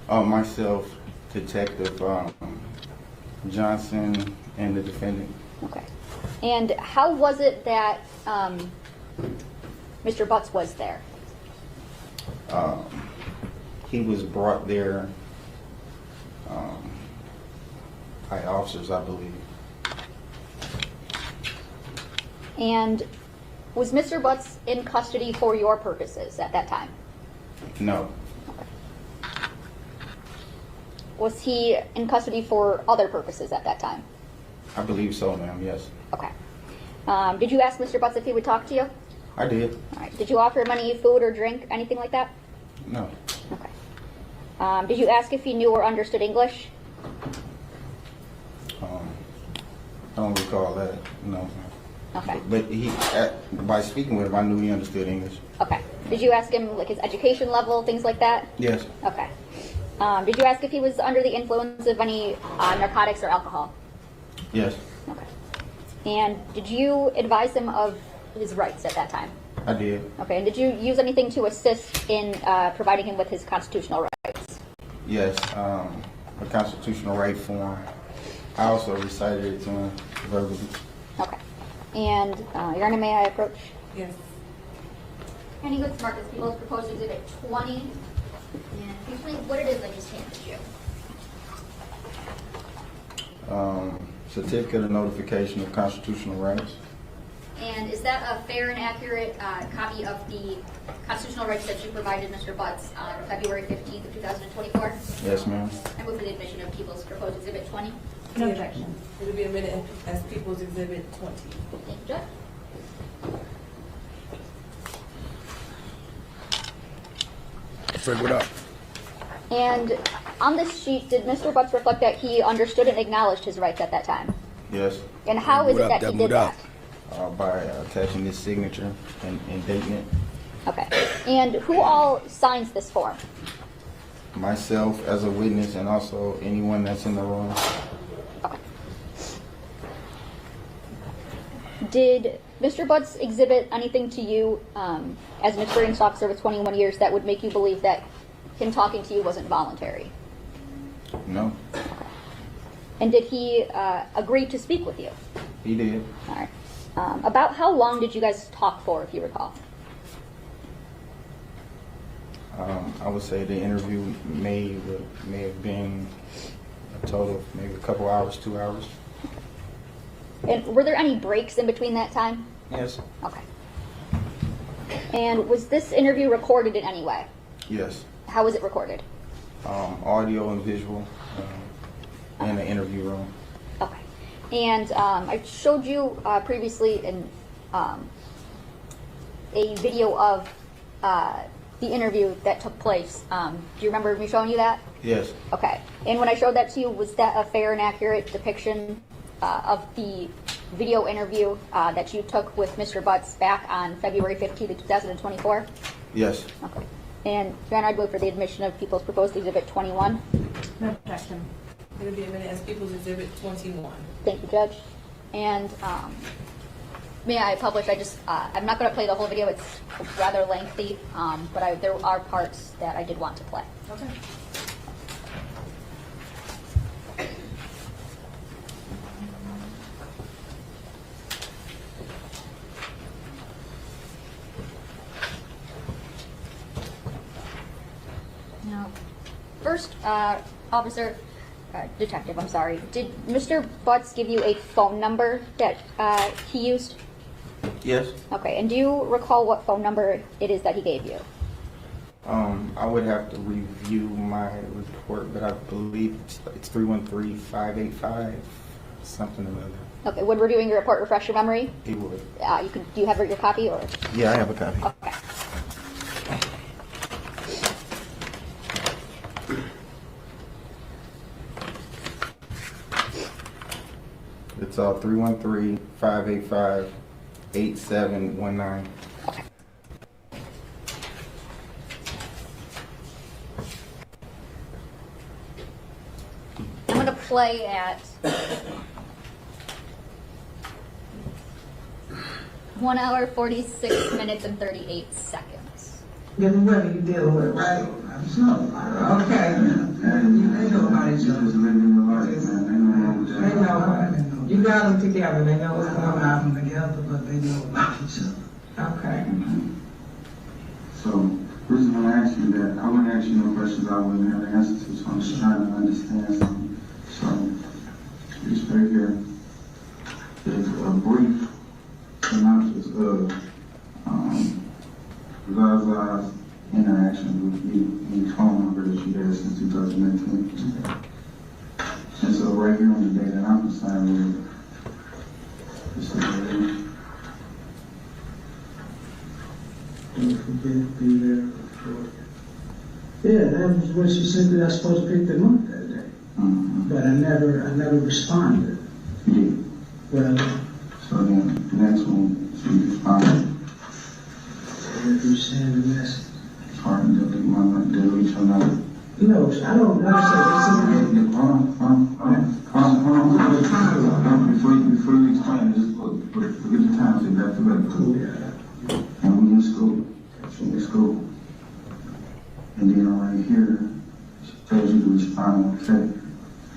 Myself, Detective Johnson, and the defendant. Okay. And how was it that Mr. Butts was there? He was brought there by officers, I believe. And was Mr. Butts in custody for your purposes at that time? No, Was he in custody for other purposes at that time? I believe so, ma'am, yes. Okay. Did you ask Mr. Butts if he would talk to you? I did. All right. Did you offer him any food or drink, anything like that? No. Okay. Did you ask if he knew or understood English? I don't recall that. No. Okay. But by speaking with him, I knew he understood English. Okay. Did you ask him like his education level, things like that? Yes. Okay. Did you ask if he was under the influence of any narcotics or alcohol? Yes. Okay. And did you advise him of his rights at that time? I did. Okay. And did you use anything to assist in providing him with his constitutional rights? Yes. A constitutional right form. I also recited it to him verbally. Okay. And Your Honor, may I approach? Yes. Any good Marcus Peoples proposed exhibit 20. And explain what it is I just handed you. Certificate of notification of constitutional rights. And is that a fair and accurate copy of the constitutional rights that you provided Mr. Butts on February 15th of 2024? Yes, ma'am. I move for the admission of People's proposed exhibit 20. No objection. It'll be admitted as People's Exhibit 20. Thank you, Judge. Fred, what up? And on this sheet, did Mr. Butts reflect that he understood and acknowledged his rights at that time? Yes. And how is What it up, that he Deb? did What up? that? By attaching his signature and dating it. Okay. And who all signs this form? Myself as a witness and also anyone that's in the room. Okay. Did Mr. Butts exhibit anything to you as an experienced officer with 21 years that would make you believe that him talking to you wasn't voluntary? No, And did he agree to speak with you? he did. All right. About how long did you guys talk for, if you recall? I would say the interview may have been a total of maybe a couple hours, 2 hours. And were there any breaks in between that time? Yes. Okay. And was this interview recorded in any way? Yes. How was it recorded? Audio and visual in the interview room. Okay. And I showed you previously a video of the interview that took place. Do you remember me showing you that? Yes. Okay. And when I showed that to you, was that a fair and accurate depiction of the video interview that you took with Mr. Butts back on February 15th, 2024? Yes. Okay. And Your Honor, I'd move for the admission of People's Proposed Exhibit 21. No objection. It'll be admitted as People's Exhibit 21. Thank you, Judge. And may I publish? I'm not going to play the whole video. It's rather lengthy, but there are parts that I did want to play. Okay. Now, first, detective, I'm sorry. Did Mr. Butts give you a phone number that he used? Yes. Okay, and do you recall what phone number it is that he gave you? I would have to review my report, but I believe it's 313-585, something or other. Okay, would reviewing your report refresh your memory? He would. Do you have your copy or? Yeah, I have a copy. Okay. It's 313-585-8719. Okay. I'm going to play at 1 hour, 46 minutes, and 38 seconds. This is what you deal with, right? Okay. They know about each other. They know. You got them together. They know what's going on. I don't have them together, but they know about each other. Okay. So, the reason I asked you that, I wouldn't ask you no questions I wouldn't have an answer to, so I'm just trying to understand something. So, this right here is a brief synopsis of Zaza's interaction with you and the phone number that you had since 2019. And so right here on the day that I'm concerned with, this is Don't forget, be there for. Yeah, that was what she said that I was supposed to pick them up that day. But I never responded. Yeah. Well, So then the next one, she responded. if you send a message. It's hard to delete your number. You know, I don't, like I said, it's Before you explain, just forget the time, say back to back. cool, yeah. And we in school. In school. And then right here, she tells you to respond, okay.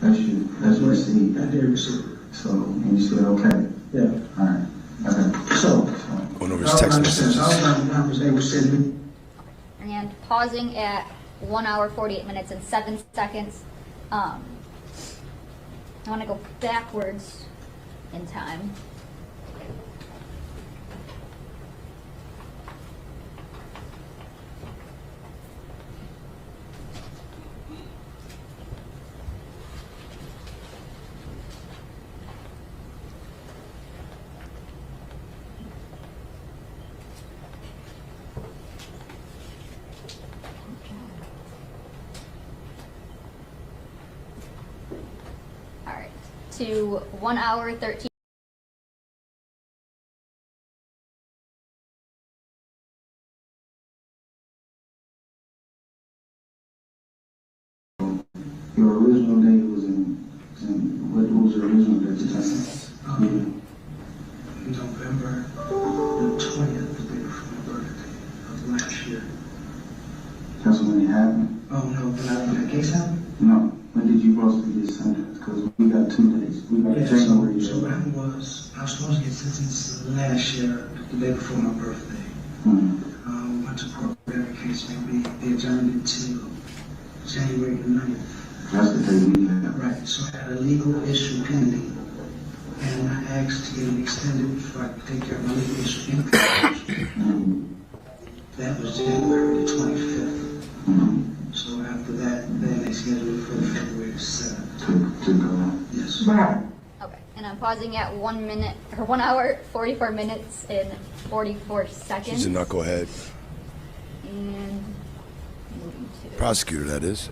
That's what she said. I did receive it. So, and you said, okay. Yeah. Alright. Okay. So, Going over his text messages. I was on the conference, they were sending me. And pausing at 1 hour, 48 minutes and 7 seconds. I want to go backwards in time. All right, to 1 hour, 13. Your original date was what was your original date? November the 20th, the day before my birthday of last year. That's when it happened? Oh, no, when that case happened? No. When did you supposed to get sentenced? Because we got 2 days. We got January. So what happened was, I was supposed to get sentenced last year, the day before my birthday. Went to court for every case, they adjourned it to January the 9th. That's the day we had. Right, so I had a legal issue pending, and I asked to get it extended before I could take care of my legal issue in That was January the 25th. So after that, then they scheduled it for February 7th. To go. Yes. Okay, and I'm pausing at 1 minute, or 1 hour, 44 minutes and 44 seconds. She's a knucklehead. And moving to. Prosecutor, that is.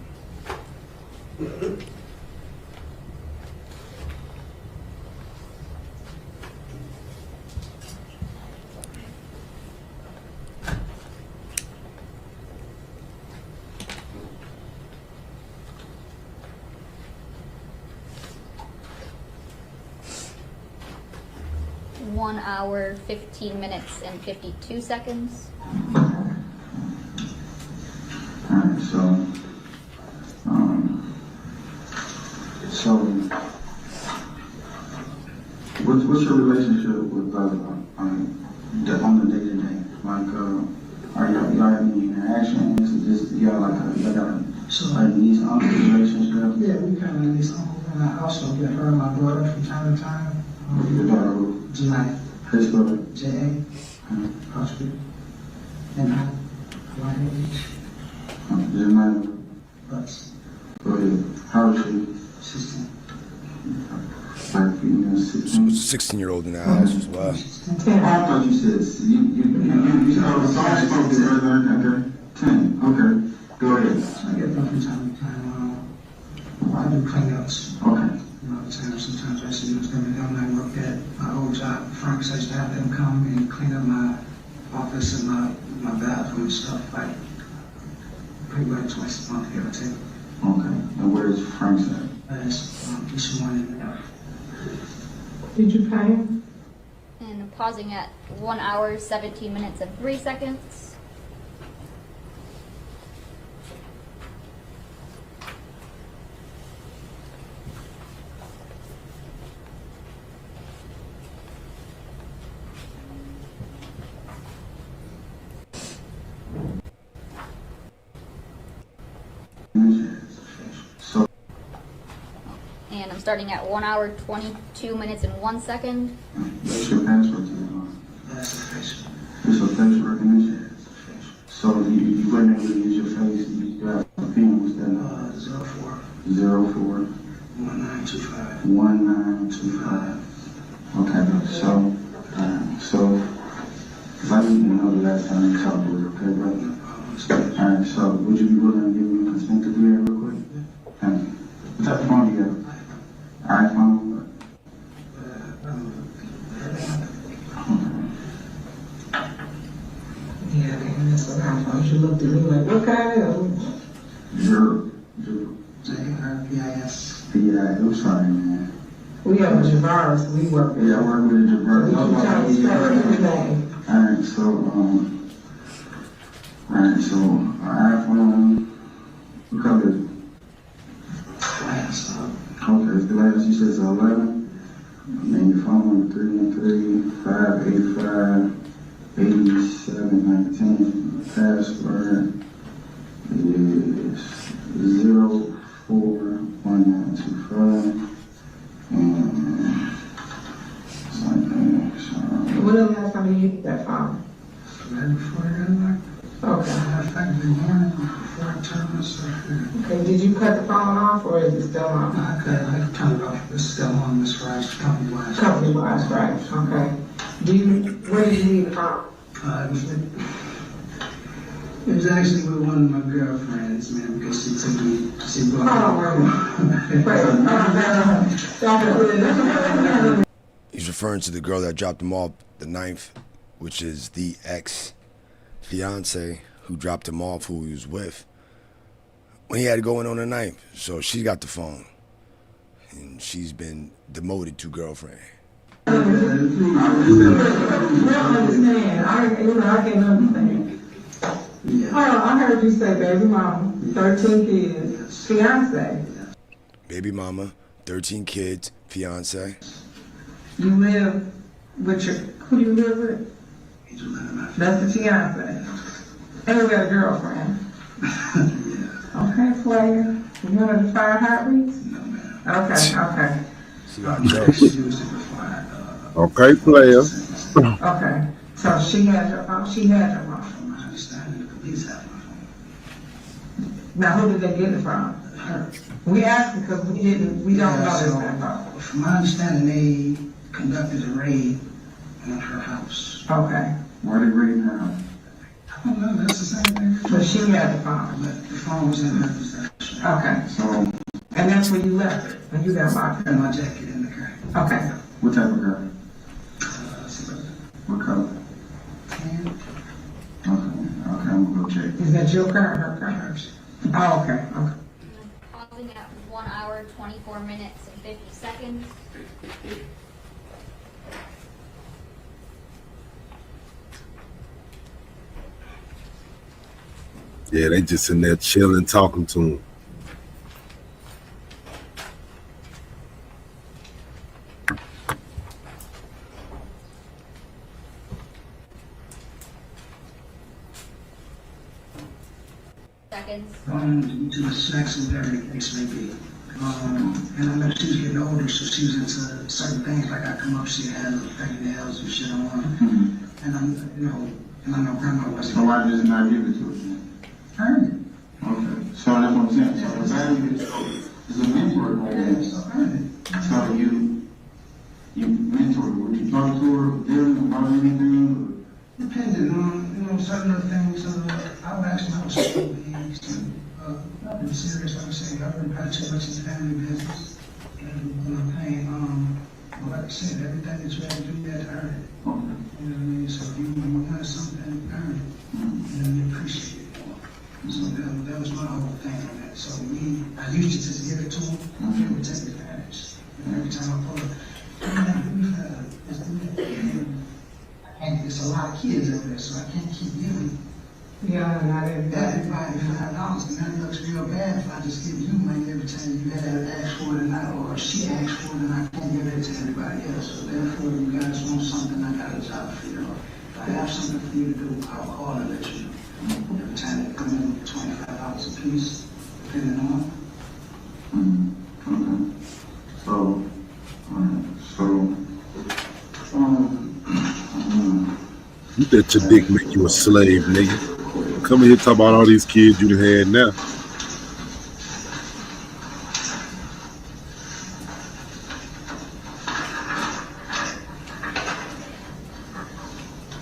One hour, 15 minutes and 52 seconds. Alright, so what's your relationship with on the day to day? Like, are y'all having any interactions? Is this y'all like a niece uncle relationship? Yeah, we kind of niece uncle, and I also get her and my daughter from time to time. Your daughter, July, his daughter. J.A. Hospital. And I, Janaya. Bus. Go ahead. How old is she? 16. Black female, 16. 16-year-old in the house as well. 10. I thought you said you said okay. 10. Okay. Go ahead. I get them from time to time. I do cleanups. Okay. All the time. Sometimes I see them when I worked at my old job. Frank says to have them come and clean up my office and my bathroom and stuff like pretty much twice a month, give or take. Okay. And where is Frank's at? That's each morning. Did you pay him? And I'm pausing at 1 hour, 17 minutes and 3 seconds. So, And I'm starting at 1 hour, 22 minutes and 1 second. that's your password to the line. That's official. It's a face recognition. So you wouldn't able to use your face, you got a pin, what's that number? 04 04 1925 1925. Okay, so Because I didn't know the last time we talked was okay, brother. Alright, so would you be willing to give me consent to do that real quick? Thank you. What type of phone do you have? iPhone? Yeah, man, that's what I thought. You looked at me like, what kind of? Zero. P-I-S. Yeah, I'm sorry, man. We have a Javaris we work with. Yeah, I work with a Jabbar. We keep trying to spell everything. Alright, so iPhone, what color is it? Glass. Okay, it's glass, you said it's 11. And then your phone, 313-585-8719. Password is 041925. And something, so. When the last time you used that phone? Right before I got locked. Okay. Effectively morning before I turned myself. Okay, did you cut the phone off or is it still on? I turned it off. It's still on this rise, company wise. Company wise, right, okay. Where did you leave the phone? It was actually with one of my girlfriends, man, because she brought Oh, He's referring to the girl that dropped him off the 9th, which is the ex-fiance who dropped him off, who he was with, when he had to go in on the 9th. So she got the phone, and she's been demoted to girlfriend. I don't understand. I can't understand. Yeah. Oh, I heard you say baby mama, 13 kids, fiance. Baby mama, 13 kids, fiance. You live with who you live with? That's the fiance. And you got a girlfriend. Okay, player. You want to define heartbeats? No, man. Okay. She got jokes. She used it before Okay, player. Okay. So she had your phone. She had your phone. From my understanding, the police have my phone. Now, who did they get it from? Her. We asked because we don't know this info. From my understanding, they conducted a raid on her house. Okay. Why they raiding her house? I don't know, that's the same thing. But she had the phone. But the phone was in her possession. Okay. So, And that's where you left it, when you got locked And in. my jacket in the car. Okay. what type of girl? So, What color? and Okay, I'm gonna go check. Is that your car or her car? hers. Oh, okay. Pausing at 1 hour, 24 minutes, and 50 seconds. Yeah, they just in there chilling, talking to him. Seconds. To the sex and whatever the case may be. And I know she was getting older, so she was into certain things, like I come up, she had little fingernails and shit on. And I know grandma wasn't. So why did you not give it to her? Earned it. Okay, so that's what I'm saying. So the value is a mentor right Yeah, there. so earned it. So you mentor, would you talk to her then about anything? Depending on certain other things, I would actually have a school and nothing serious, like I say, I really got too much in family business. And I'm paying, like I said, everything that you had to do, you had to earn it. Okay. You know what I mean? So if you want something, earn it. And you appreciate it more. So that was my whole thing on that. So me, I used to just give it to them, they would take advantage. And every time I pull it, and it's a lot of kids over there, so I can't keep giving Yeah, not everybody. everybody $5, and that looks real bad if I just give you money every time you had asked for it and or she asked for it and I can't give it to everybody else. So therefore, you guys want something, I got a job for you. If I have something for you to do, I'll call and let you know. Every time they come in, $25 a piece, depending on. Okay. So, You let your dick make you a slave, nigga. Come in here talk about all these kids you done had now.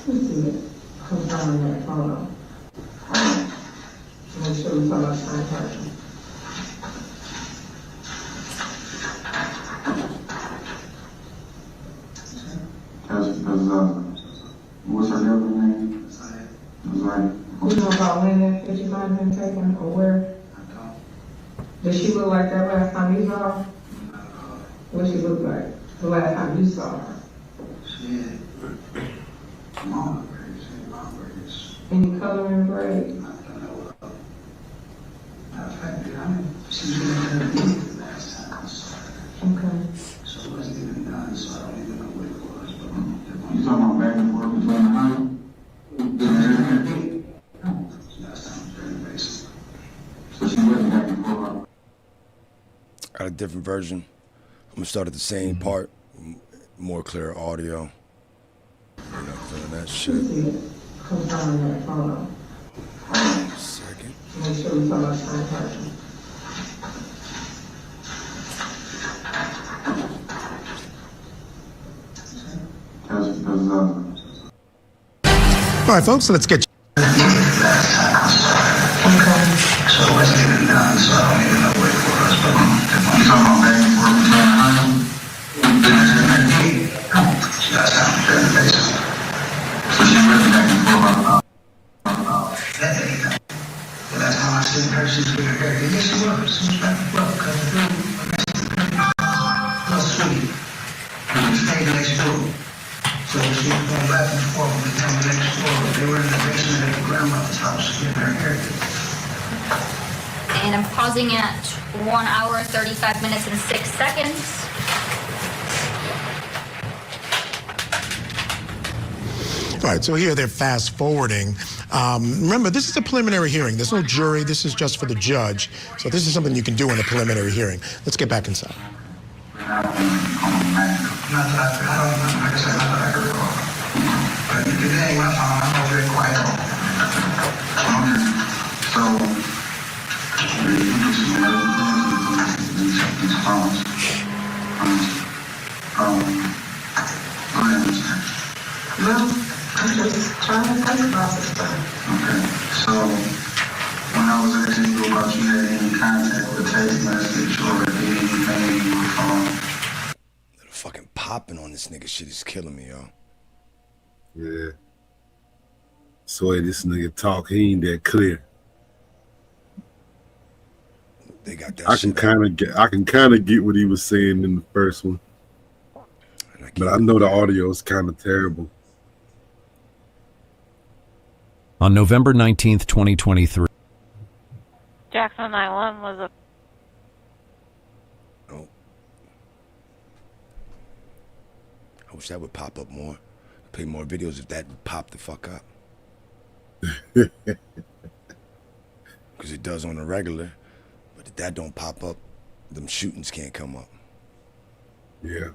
Let's see it. confirming that photo. Make sure we talk about the same person. What's her girlfriend name? Right. You know about when that picture might have been taken or where? Does she look like that last time you saw her? What she look like the last time you saw her? She had long braids, long braids. Any color in braid? I don't know. Matter of fact, I mean, she's been in her the last time I saw her. Okay. So it wasn't even done, so I don't even know what it was. But You talking about back and forth between the house? last time was very basic. So she wasn't back and forth. Got a different version. I'm gonna start at the same part, more clear audio. You're not feeling that shit. Confirming that photo. Second. Make sure we talk about the same person. All right, folks, let's get. So it wasn't even done, so I don't even know what it was. But you talking about back and forth between the house? Last time was very basic. So she wasn't back and forth about That anything. The last time I seen her, she was with her hair. Yes, she was. She was back and forth because the room, little sweetie, and we stayed next door. So she was going back and forth with them next door. They were in the basement at the grandmother's house getting her hair. And I'm pausing at 1 hour, 35 minutes, and 6 seconds. All right, so here they're fast forwarding. Remember, this is a preliminary hearing. There's no jury. This is just for the judge. So this is something you can do in a preliminary hearing. Let's get back inside. Not that I don't remember, like I said, not that I could recall. But the day my phone, I'm not very quiet. So, you can just these phones. Well, I'm just trying to think about this stuff. Okay, so when I was asking you about you had any contact with text message or did anything with your phone? Little fucking popping on this nigga shit is killing me, yo. Yeah. So hey, this nigga talk, he ain't that clear. They got that I shit. can kind of get what he was saying in the first one, but I know the audio is kind of terrible. On November 19th, 2023. Jackson 911 was a. Oh. I wish that would pop up more. Play more videos if that would pop the fuck up. Because it does on the regular, but if that don't pop up, them shootings can't come up. Yeah.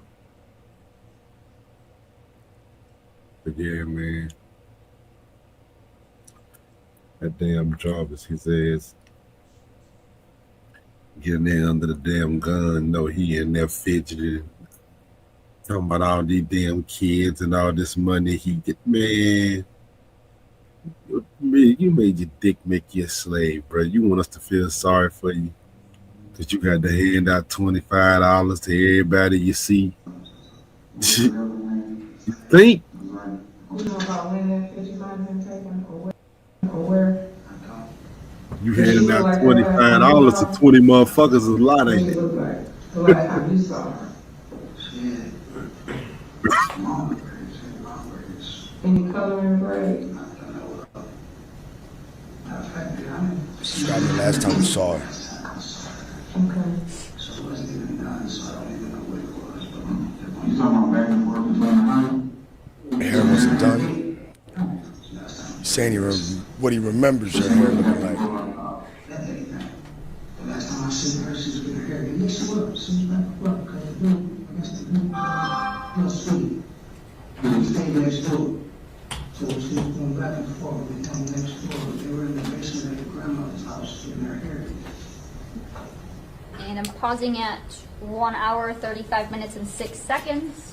But yeah, man. That damn Jarvis, his ass getting there under the damn gun. No, he in there fidgeting. Talking about all these damn kids and all this money he get. Man, you made your dick make you a slave, bro. You want us to feel sorry for you because you got to hand out $25 to everybody you see. You think? You know about when that picture might have been taken or where? You handing out $25 to 20 motherfuckers is a lot, What ain't she it? look like the last time you saw her? She had long braids, long braids. Any color in braid? I don't know. Matter of fact, I mean, Describe the last time we saw her. Okay. so it wasn't even done, so I don't even know what it was. But You talking about back and forth between the house? Her hair wasn't done. last time He's saying what he remembers her hair looking like. that anything. The last time I seen her, she was with her hair. Yes, she was. She was back and forth because the room, I guess the room, little sweetie. And we stayed next door. So she was going back and forth with them next door. They were in the basement at the grandmother's house getting her hair. And I'm pausing at 1 hour, 35 minutes, and 6 seconds.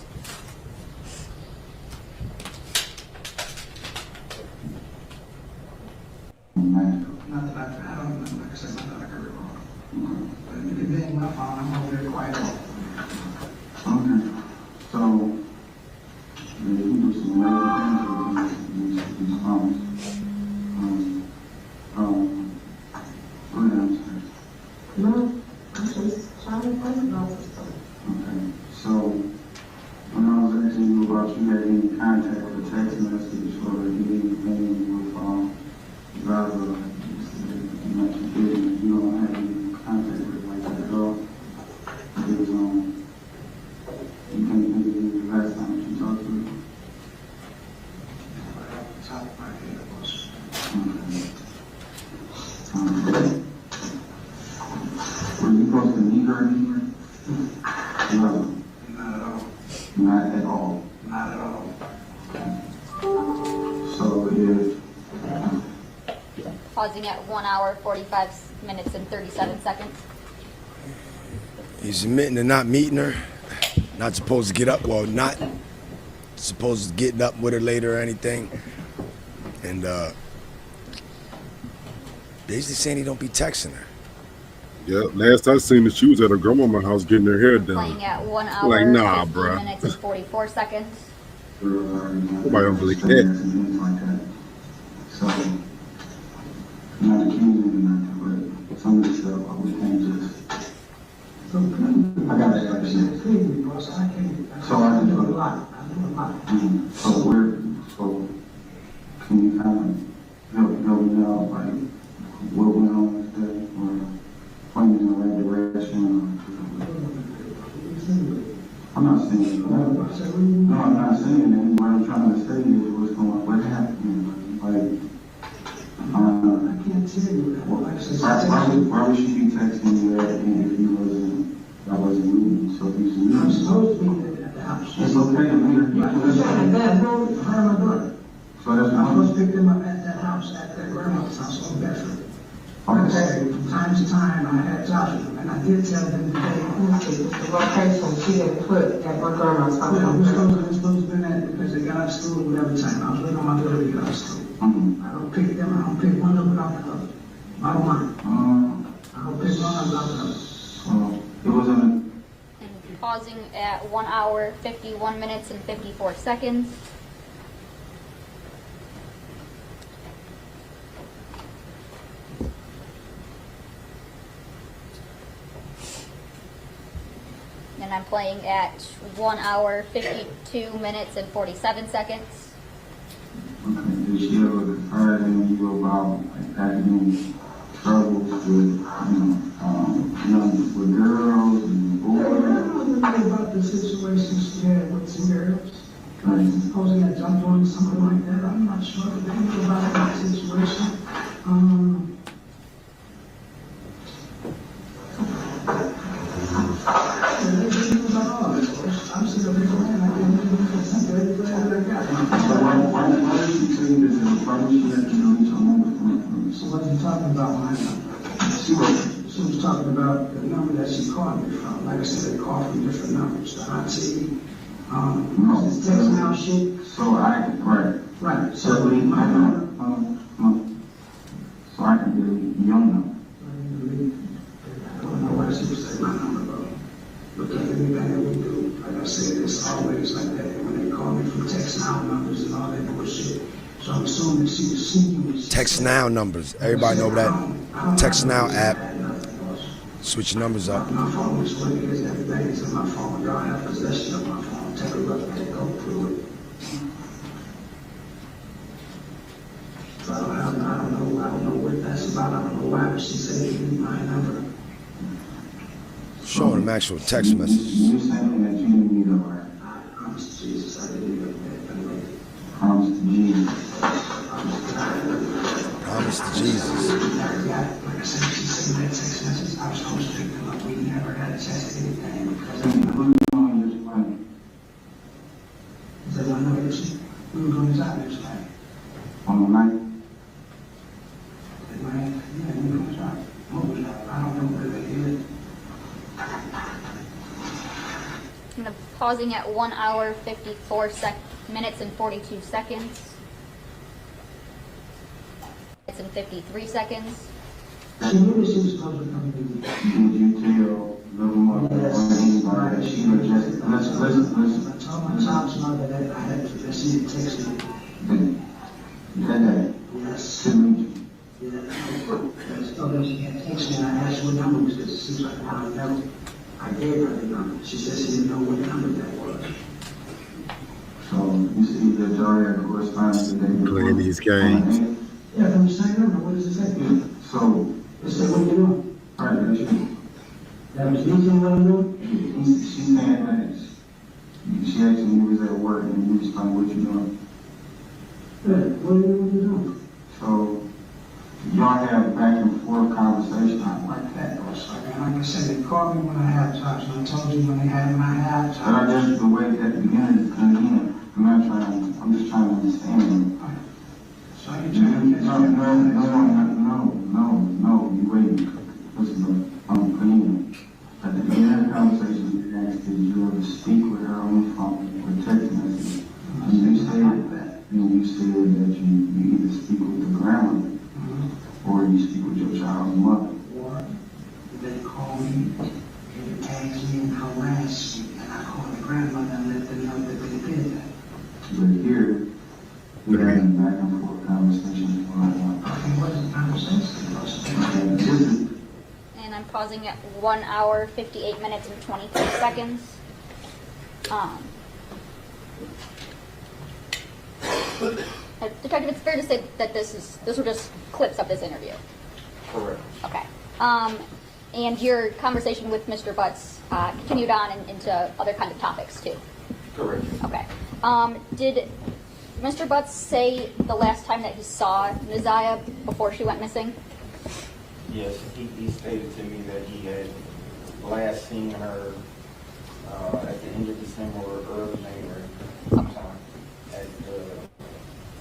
Not that I don't remember, like I said, not that I can recall. But it being my fault, I'm over there quiet. Okay. So, you can do some random things with these phones. Go ahead, I'm sorry. No, I'm just trying to find out. Okay. So, when I was asking you about you had any contact or text message or anything with Gaza, you don't have any contact with like that at all? Because, you can't think of the last time that you talked to her? Top of my head, of course. Were you supposed to meet her? No. Not at all. Not at all. Not at all. So if Pausing at 1 hour, 45 minutes, and 37 seconds. He's admitting to not meeting her, not supposed to get up, well, not supposed to getting up with her later or anything. And basically saying he don't be texting her. Yeah, last I seen her, she was at her grandmama's house getting her hair done. Playing at 1 hour, Like, nah, 15 bruh. minutes, and 44 seconds. Nobody don't believe that. So, not accusing you nothing, but some of the stuff we can't just. I gotta ask you. So I can do a lot. So can you kind of help me out, like what went on today, or point me in the right direction? I'm not saying no, I'm not saying that. What I'm trying to say is what happened. Like, I can't tell you that. Like I said, why would she be texting you that if I wasn't moving? So if he's moving, I'm supposed to be at the house. it's okay. Her and my daughter. So that's I was picked them up at that house, at that grandmother's house on Bedford. Like I said, from time to time, I had Joshua, and I did tell them today, The location she didn't put at my grandma's house. it was supposed to be that because they got out of school whatever time. I was waiting on my daughter to get out of school. I don't pick them, I don't pick one of them without the other. I don't mind. I don't pick one of them without the other. It wasn't. And pausing at 1 hour, 51 minutes, and 54 seconds. And I'm playing at 1 hour, 52 minutes, and 47 seconds. Okay, did she ever confide in you about like academic struggles with, with girls and boys? I don't know about the situation she had with some girls. Supposing that jumped on something like that. I'm not sure anything about that situation. I'm still a big man. I can't do this. I'm very glad that I got it. So why did she say this? Why did she let you know each other? So what are you talking about when she was talking about the number that she called me from. Like I said, they call from different numbers. The auntie, this text now shit. So right. So my number. So I can get your number. I don't know why she would say my number, but anything that we do, like I said, it's always like that. When they call me from text now numbers and all that bullshit. So I'm assuming she was seeing Text now numbers. Everybody know that text now app. Switch your numbers up. My phone is what it is. Everything is in my phone. Y'all have possession of my phone. Take a look at it. Go through it. So I don't know what that's about. I don't know why, but she said give me my number. Showing them actual text messages. You saying that you didn't need a word? I promise to Jesus, I didn't even Promise to Jesus. Promise to Jesus. Like I said, she sent me that text message. I was supposed to pick them up. We never had a chance to anything because Who you know in your plan? is that one number that we were going to stop next night. On the night? Yeah, we were going to stop. I don't know where they did. And I'm pausing at 1 hour, 54 minutes, and 42 seconds. It's minutes and 53 seconds. She knew that she was supposed to come to me. Did you tell little mother or anybody that she was just, listen. I told my child's mother that I had to, that she had texted me. That Yes. to meet you. Yeah. I just told her she had texted me and I asked what number was this. She was like, I don't know. I gave her the number. She said she didn't know what number that was. So you see that y'all had correspondence today. Playing these games. Yeah, from the same number. What does it say? So, It said, what you doing? all right, that's you. That was me saying what I'm doing? She's saying that she asked me you was at work and you was telling what you doing. Good. What are you doing? So y'all have back and forth conversation. Not like that, though. So, like I said, they called me when I had jobs, and I told you when they had my had But I jobs. guess the way that beginning is coming in, I'm just trying to understand. So you're trying to catch No, you wait. Listen, bro, I'm putting at the beginning of the conversation, you asked did you ever speak with her on the phone or text message? And you said that you either speak with the grandmother or you speak with your child's mother. Or they call me, and tags me and harass me, and I call the grandmother and let them know that they did that. But here, we're having back and forth conversations. Okay, what is the conversation? And I'm pausing at 1 hour, 58 minutes and 23 seconds. Detective, it's fair to say that those were just clips of this interview. Correct. Okay. And your conversation with Mr. Butts continued on into other kind of topics too. Correct. Okay. Did Mr. Butts say the last time that he saw Naziah before she went missing? Yes, he stated to me that he had last seen her at the end of December or early January sometime at the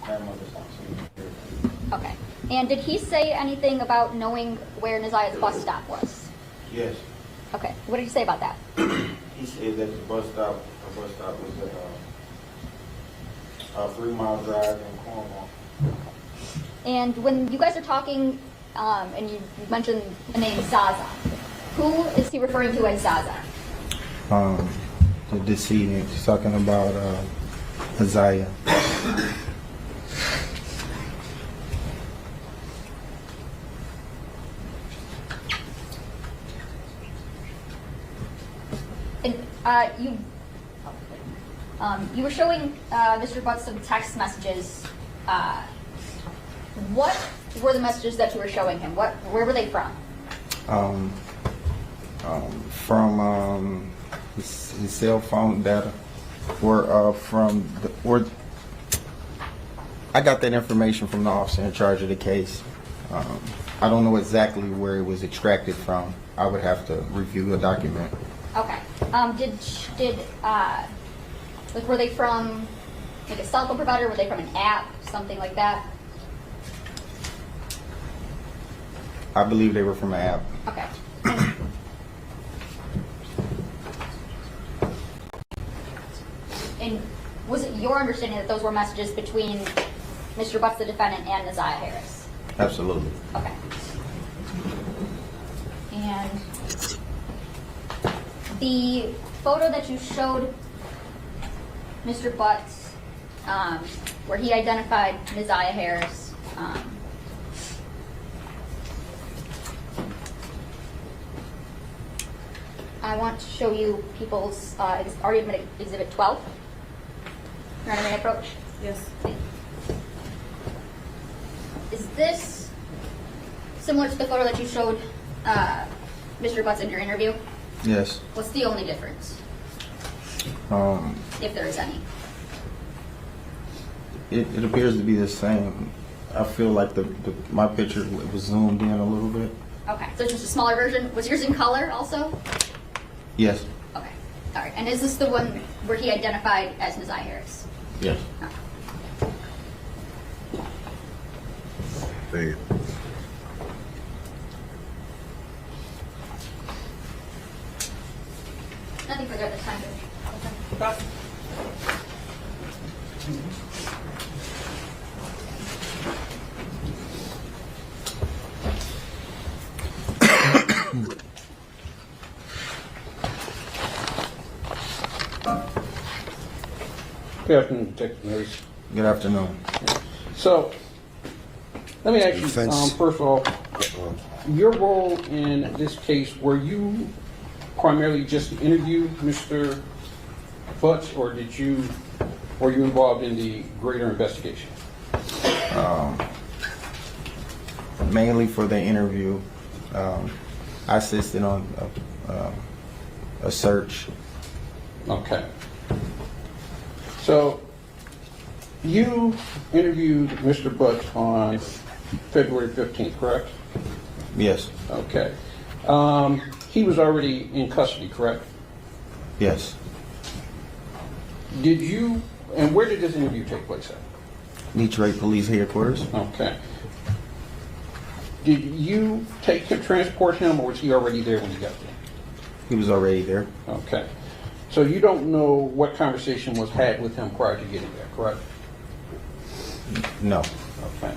grandmother's house. Okay. And did he say anything about knowing where Naziah's bus stop was? Yes. Okay. What did he say about that? He said that the bus stop was at a 3-mile drive in Cornwall. And when you guys are talking, and you mentioned the name Zaza, who is he referring to as Zaza? The decedent. He's talking about Naziah. And you were showing Mr. Butts some text messages. What were the messages that you were showing him? Where were they from? From his cell phone data, I got that information from the officer in charge of the case. I don't know exactly where it was extracted from. I would have to review a document. Okay. Were they from like a cell phone provider? Were they from an app, something like that? I believe they were from an app. Okay. And was it your understanding that those were messages between Mr. Butts, the defendant, and Naziah Harris? Absolutely. Okay. And the photo that you showed Mr. Butts, where he identified Naziah Harris, I want to show you people's, it's already admitted Exhibit 12. Your Honor, may I approach? Yes. Is this similar to the photo that you showed Mr. Butts in your interview? Yes. What's the only difference, if there is any? It appears to be the same. I feel like my picture was zoomed in a little bit. Okay, so it's just a smaller version. Was yours in color also? Yes. Okay, all right. And is this the one where he identified as Naziah Harris? Yes. Damn. Nothing further at this time, Judge. Good afternoon, Detective Mays. Good afternoon. So, let me ask you, Defense. first of all, your role in this case, were you primarily just to interview Mr. Butts, or were you involved in the greater investigation? Mainly for the interview. I assisted on a search. Okay. So, you interviewed Mr. Butts on February 15th, correct? Yes. Okay. He was already in custody, correct? Yes. And where did this interview take place at? Detroit Police Headquarters. Okay. Did you transport him, or was he already there when you got there? He was already there. Okay. So you don't know what conversation was had with him prior to getting there, correct? No. Okay.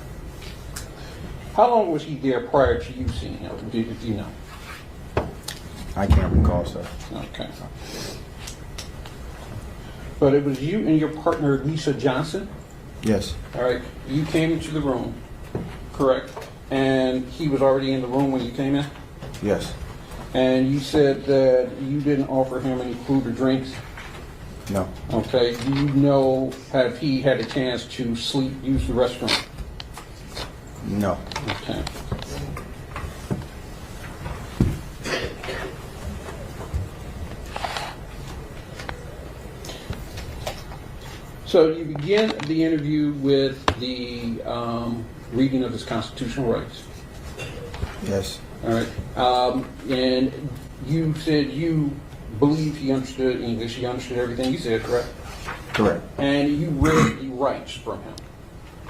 How long was he there prior to you seeing him? Did you know? I can't recall, sir. Okay. But it was you and your partner, Lisa Johnson? Yes. All right. You came into the room, correct? And he was already in the room when you came in? Yes. And you said that you didn't offer him any food or drinks? No. Okay. Do you know, have he had a chance to use the restroom? No. Okay. So you begin the interview with the reading of his constitutional rights. Yes. All right. And you said you believe he understood English. He understood everything you said, correct? Correct. And you read the rights from him.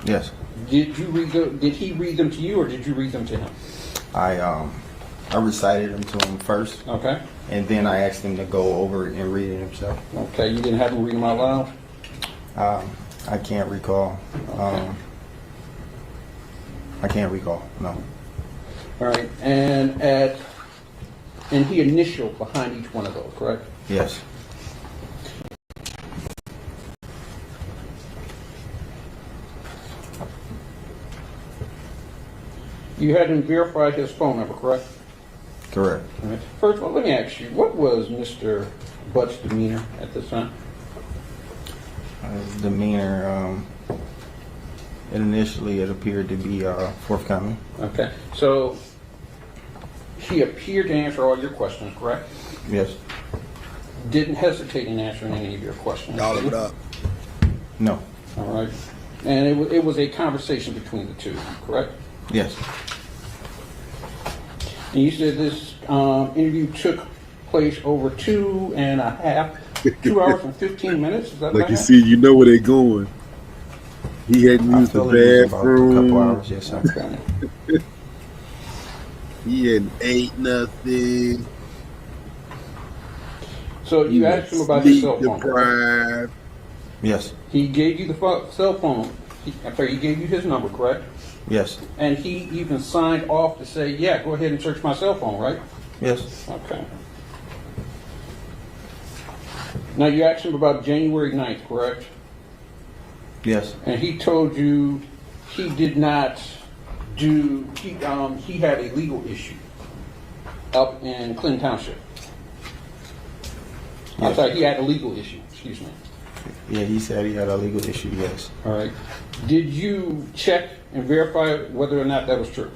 Yes. Did he read them to you, or did you read them to him? I recited them to him first. Okay. And then I asked him to go over it and read it himself. Okay. You didn't have him read them out loud? I can't recall. I can't recall. No. All right. And he initialed behind each one of those, correct? Yes. You had him verify his phone number, correct? Correct. All right. First of all, let me ask you, what was Mr. Butt's demeanor at this time? Demeanor, initially it appeared to be forthcoming. Okay. So he appeared to answer all your questions, correct? Yes. Didn't hesitate in answering any of your questions. Y'all look it up. No. All right. And it was a conversation between the two, correct? Yes. And you said this interview took place over 2 hours and 15 minutes? Is that Like right? you see, you know where they're going. He hadn't used the I feel it was about a couple bathroom. hours. Yes, sir. Okay. He hadn't ate nothing. So you asked him about his cell phone. Deprived. Yes. He gave you the cell phone. He gave you his number, correct? Yes. And he even signed off to say, yeah, go ahead and search my cell phone, right? Yes. Okay. Now you asked him about January 9th, correct? Yes. And he told you he did not do, he had a legal issue up in Clinton Township. I'm Yes. sorry, he had a legal issue, excuse me. Yeah, he said he had a legal issue, yes. All right. Did you check and verify whether or not that was true?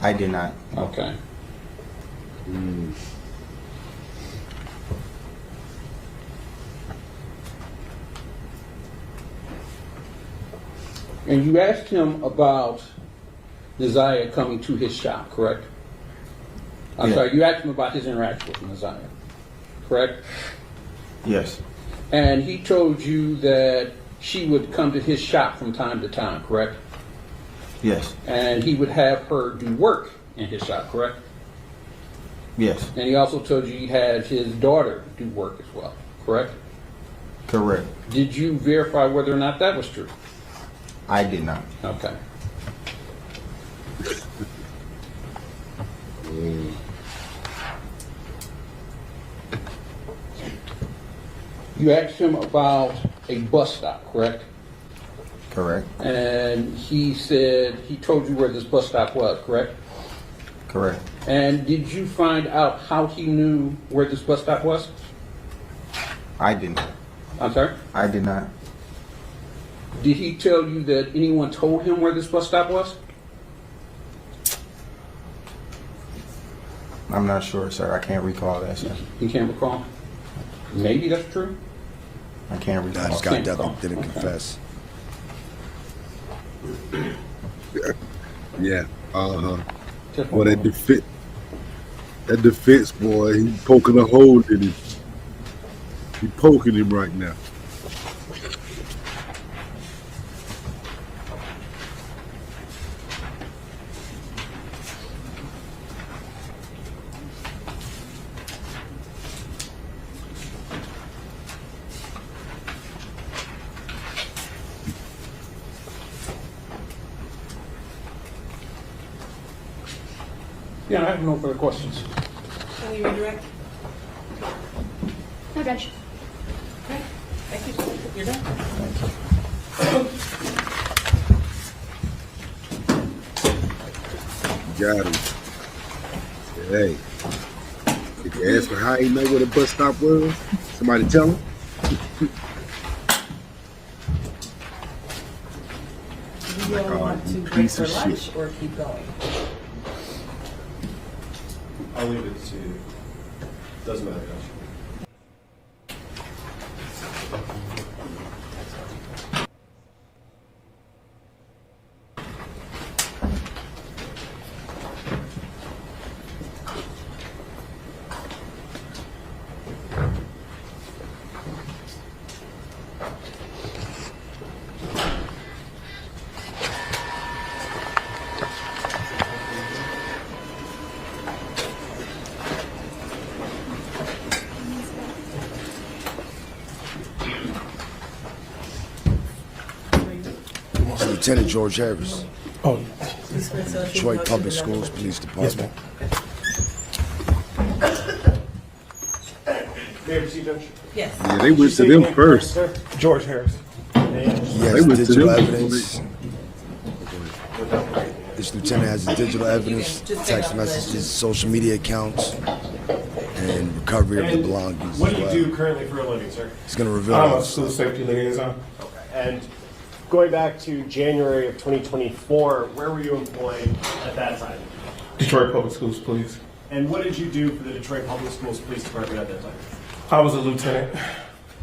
I did not. Okay. And you asked him about Desire coming to his shop, correct? I'm Yeah. sorry, you asked him about his interaction with Desire, correct? Yes. And he told you that she would come to his shop from time to time, correct? Yes. And he would have her do work in his shop, correct? Yes. And he also told you he had his daughter do work as well, correct? Correct. Did you verify whether or not that was true? I did not. Okay. You asked him about a bus stop, correct? Correct. And he said he told you where this bus stop was, correct? Correct. And did you find out how he knew where this bus stop was? I didn't. I'm sorry? I did not. Did he tell you that anyone told him where this bus stop was? I'm not sure, sir. I can't recall that, sir. You can't recall? Maybe that's true. I can't recall. Nah, this guy definitely didn't confess. Yeah. Boy, that defense boy, he poking a hole in him. He poking him right now. Yeah, I have no further questions. Can we redirect? No, Judge. Okay, thank you. You're done. Got him. Hey. Did you ask for how he know where the bus stop was? Somebody tell him? Do you all want to break piece for of lunch shit. or keep going? I'll leave it to you. Doesn't matter, Josh. Lieutenant George Harris, Oh, Detroit Public Schools Police Department. May I proceed, Judge? Yes. Yeah, they went to them first. Sir? George Harris. He They has went to digital them. evidence. This lieutenant has the digital evidence, text messages, social media accounts, and recovery of the belongings What as do you well. do currently for a living, sir? He's going to reveal I'm all a this school stuff. safety liaison. Okay. And going back to January of 2024, where were you employed at that time? Detroit Public Schools Police. And what did you do for the Detroit Public Schools Police Department at that time? I was a lieutenant.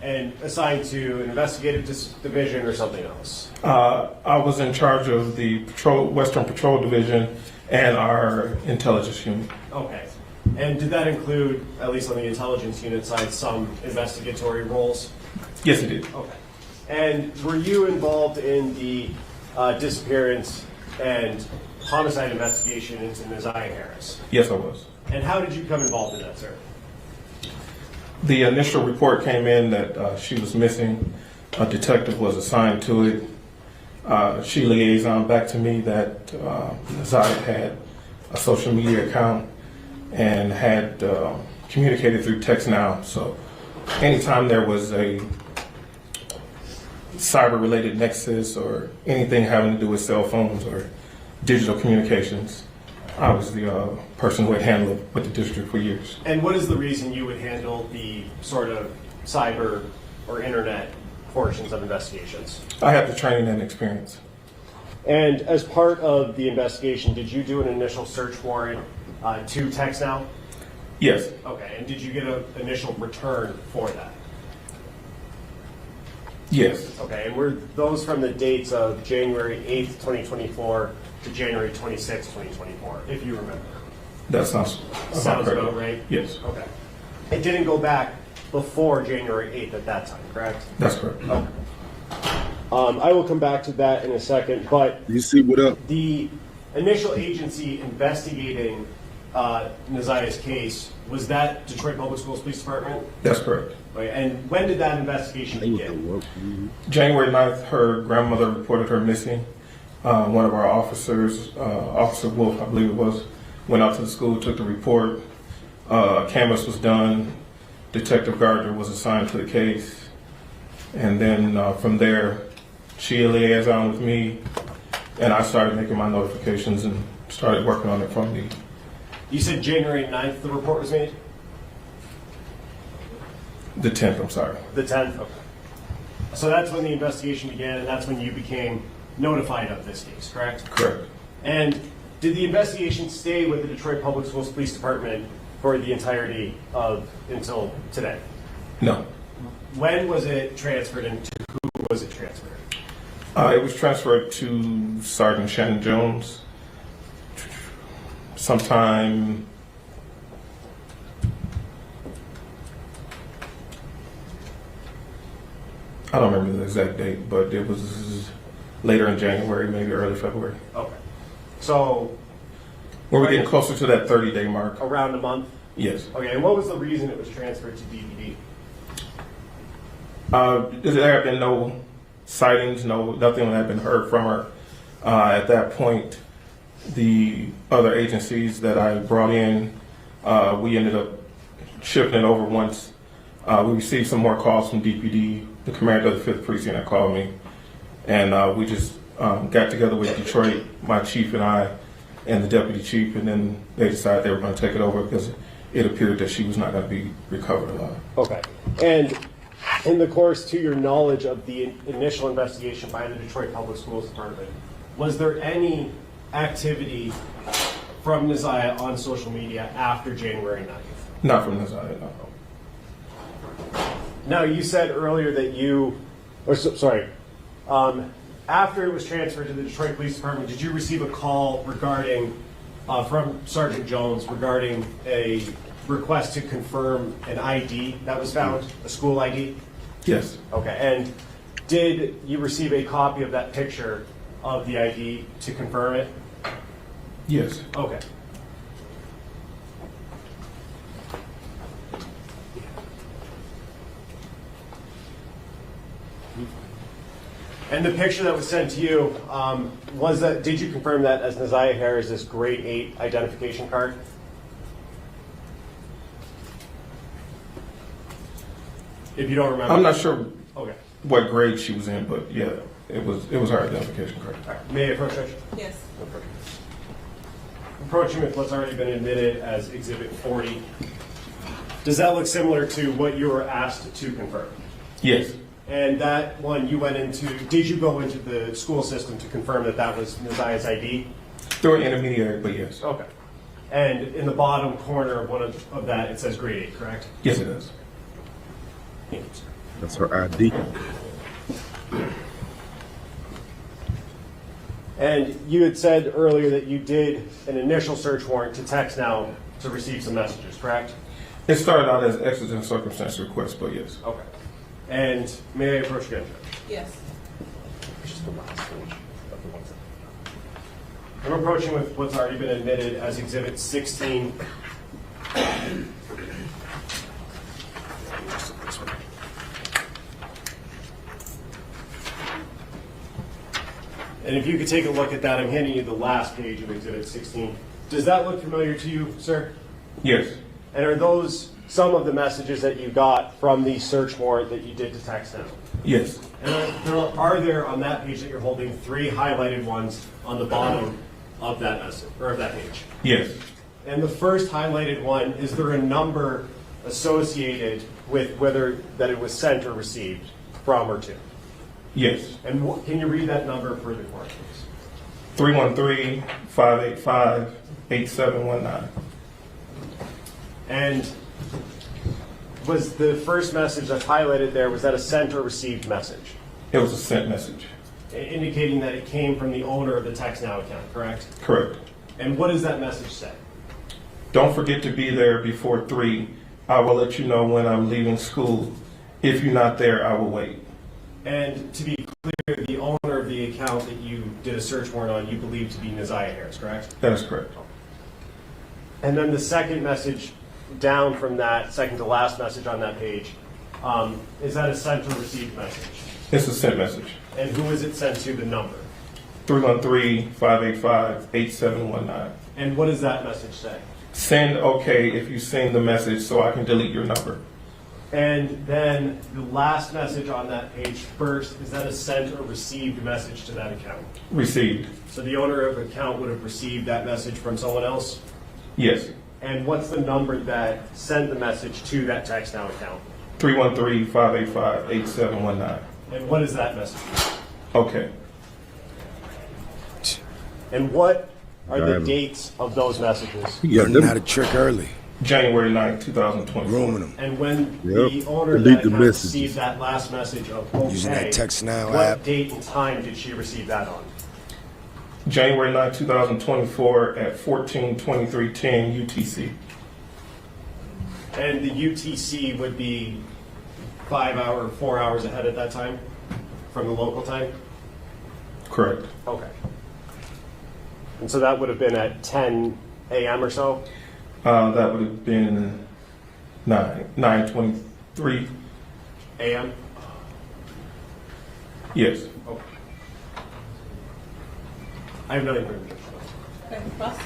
And assigned to an investigative division or something else? I was in charge of the Western Patrol Division and our intelligence unit. Okay. And did that include, at least on the intelligence unit side, some investigatory roles? Yes, it did. Okay. And were you involved in the disappearance and homicide investigation into Neziah Harris? Yes, I was. And how did you become involved in that, sir? The initial report came in that she was missing. A detective was assigned to it. She liaisoned back to me that Neziah had a social media account and had communicated through text now. So anytime there was a cyber-related nexus or anything having to do with cell phones or digital communications, I was the person who had handled it with the district for years. And what is the reason you would handle the sort of cyber or internet portions of investigations? I have the training and experience. And as part of the investigation, did you do an initial search warrant to TextNow? Yes. Okay, and did you get an initial return for that? Yes. Okay, and were those from the dates of January 8th, 2024 to January 26th, 2024, if you remember? That sounds Sounds correct. about right? Yes. Okay. It didn't go back before January 8th at that time, correct? That's correct. Okay. I will come back to that in a second, but You see what up? the initial agency investigating Neziah's case, was that Detroit Public Schools Police Department? That's correct. Okay, and when did that investigation begin? January 9th, her grandmother reported her missing. One of our officers, Officer Wolf, I believe it was, went out to the school, took the report. Canvas was done. Detective Gardner was assigned to the case. And then from there, she liaised with me, and I started making my notifications and started working on it from the... You said January 9th the report was made? The 10th, I'm sorry. The 10th? Okay. So that's when the investigation began, and that's when you became notified of this case, correct? Correct. And did the investigation stay with the Detroit Public Schools Police Department for the entirety of until today? No. When was it transferred, and to who was it transferred? It was transferred to Sergeant Shannon Jones sometime I don't remember the exact date, but it was later in January, maybe early February. Okay. So we're getting closer to that 30-day mark. Around a month? Yes. Okay, and what was the reason it was transferred to DPD? There have been no sightings, nothing had been heard from her. At that point, the other agencies that I brought in, we ended up shifting it over once. We received some more calls from DPD. The commander of the 5th Precinct had called me, and we just got together with Detroit, my chief and I, and the deputy chief, and then they decided they were going to take it over because it appeared that she was not going to be recovered alive. Okay. And in the course, to your knowledge of the initial investigation by the Detroit Public Schools Department, was there any activity from Nizaya on social media after January 9th? Not from Nizaya, no. Now, you said earlier that after it was transferred to the Detroit Police Department, did you receive a call regarding, from Sergeant Jones, regarding a request to confirm an ID that was found, a school ID? Yes. Okay, and did you receive a copy of that picture of the ID to confirm it? Yes. Okay. And the picture that was sent to you, did you confirm that as Nizaya Harris' grade 8 identification card? If you don't remember. I'm not sure Okay. what grade she was in, but yeah, it was her identification card. All right. May I approach Judge? Yes. Approaching with what's already been admitted as Exhibit 40. Does that look similar to what you were asked to confirm? Yes. And that one you went into, did you go into the school system to confirm that that was Nizaya's ID? Through an intermediary, but yes. Okay. And in the bottom corner of one of that, it says grade 8, correct? Yes, it is. Thank you, sir. That's her ID. And you had said earlier that you did an initial search warrant to text now to receive some messages, correct? It started out as exigent circumstance request, but yes. Okay. And may I approach again, Judge? Yes. Just the last page of the ones that I'm approaching with what's already been admitted as Exhibit 16. And if you could take a look at that, I'm handing you the last page of Exhibit 16. Does that look familiar to you, sir? Yes. And are those some of the messages that you got from the search warrant that you did to text now? Yes. And are there on that page that you're holding 3 highlighted ones on the bottom of that message or of that page? Yes. And the first highlighted one, is there a number associated with whether that it was sent or received from or to? Yes. And can you read that number for the court, please? 313-585-8719. And was the first message that's highlighted there, was that a sent or received message? It was a sent message. Indicating that it came from the owner of the TextNow account, correct? Correct. And what does that message say? Don't forget to be there before 3. I will let you know when I'm leaving school. If you're not there, I will wait. And to be clear, the owner of the account that you did a search warrant on, you believe to be Nizaya Harris, correct? That is correct. And then the second message down from that, second to last message on that page, is that a sent or received message? It's a sent message. And who is it sent to, the number? 313-585-8719. And what does that message say? Send okay if you send the message so I can delete your number. And then the last message on that page first, is that a sent or received message to that account? Received. So the owner of the account would have received that message from someone else? Yes. And what's the number that sent the message to that text now account? 313-585-8719. And what is that message? Okay. And what are the dates of those messages? Learning how to trick early. January 9th, 2020. Grooming them. And when the owner of Delete that the account messages. received that last message of okay, Using that Text Now what app. date and time did she receive that on? January 9th, 2024 at 14:23:10 UTC. And the UTC would be 4 hours ahead at that time from the local time? Correct. Okay. And so that would have been at 10 a.m. or so? That would have been 9:23 a.m.? Yes. Okay. I have nothing further. Okay, Ross?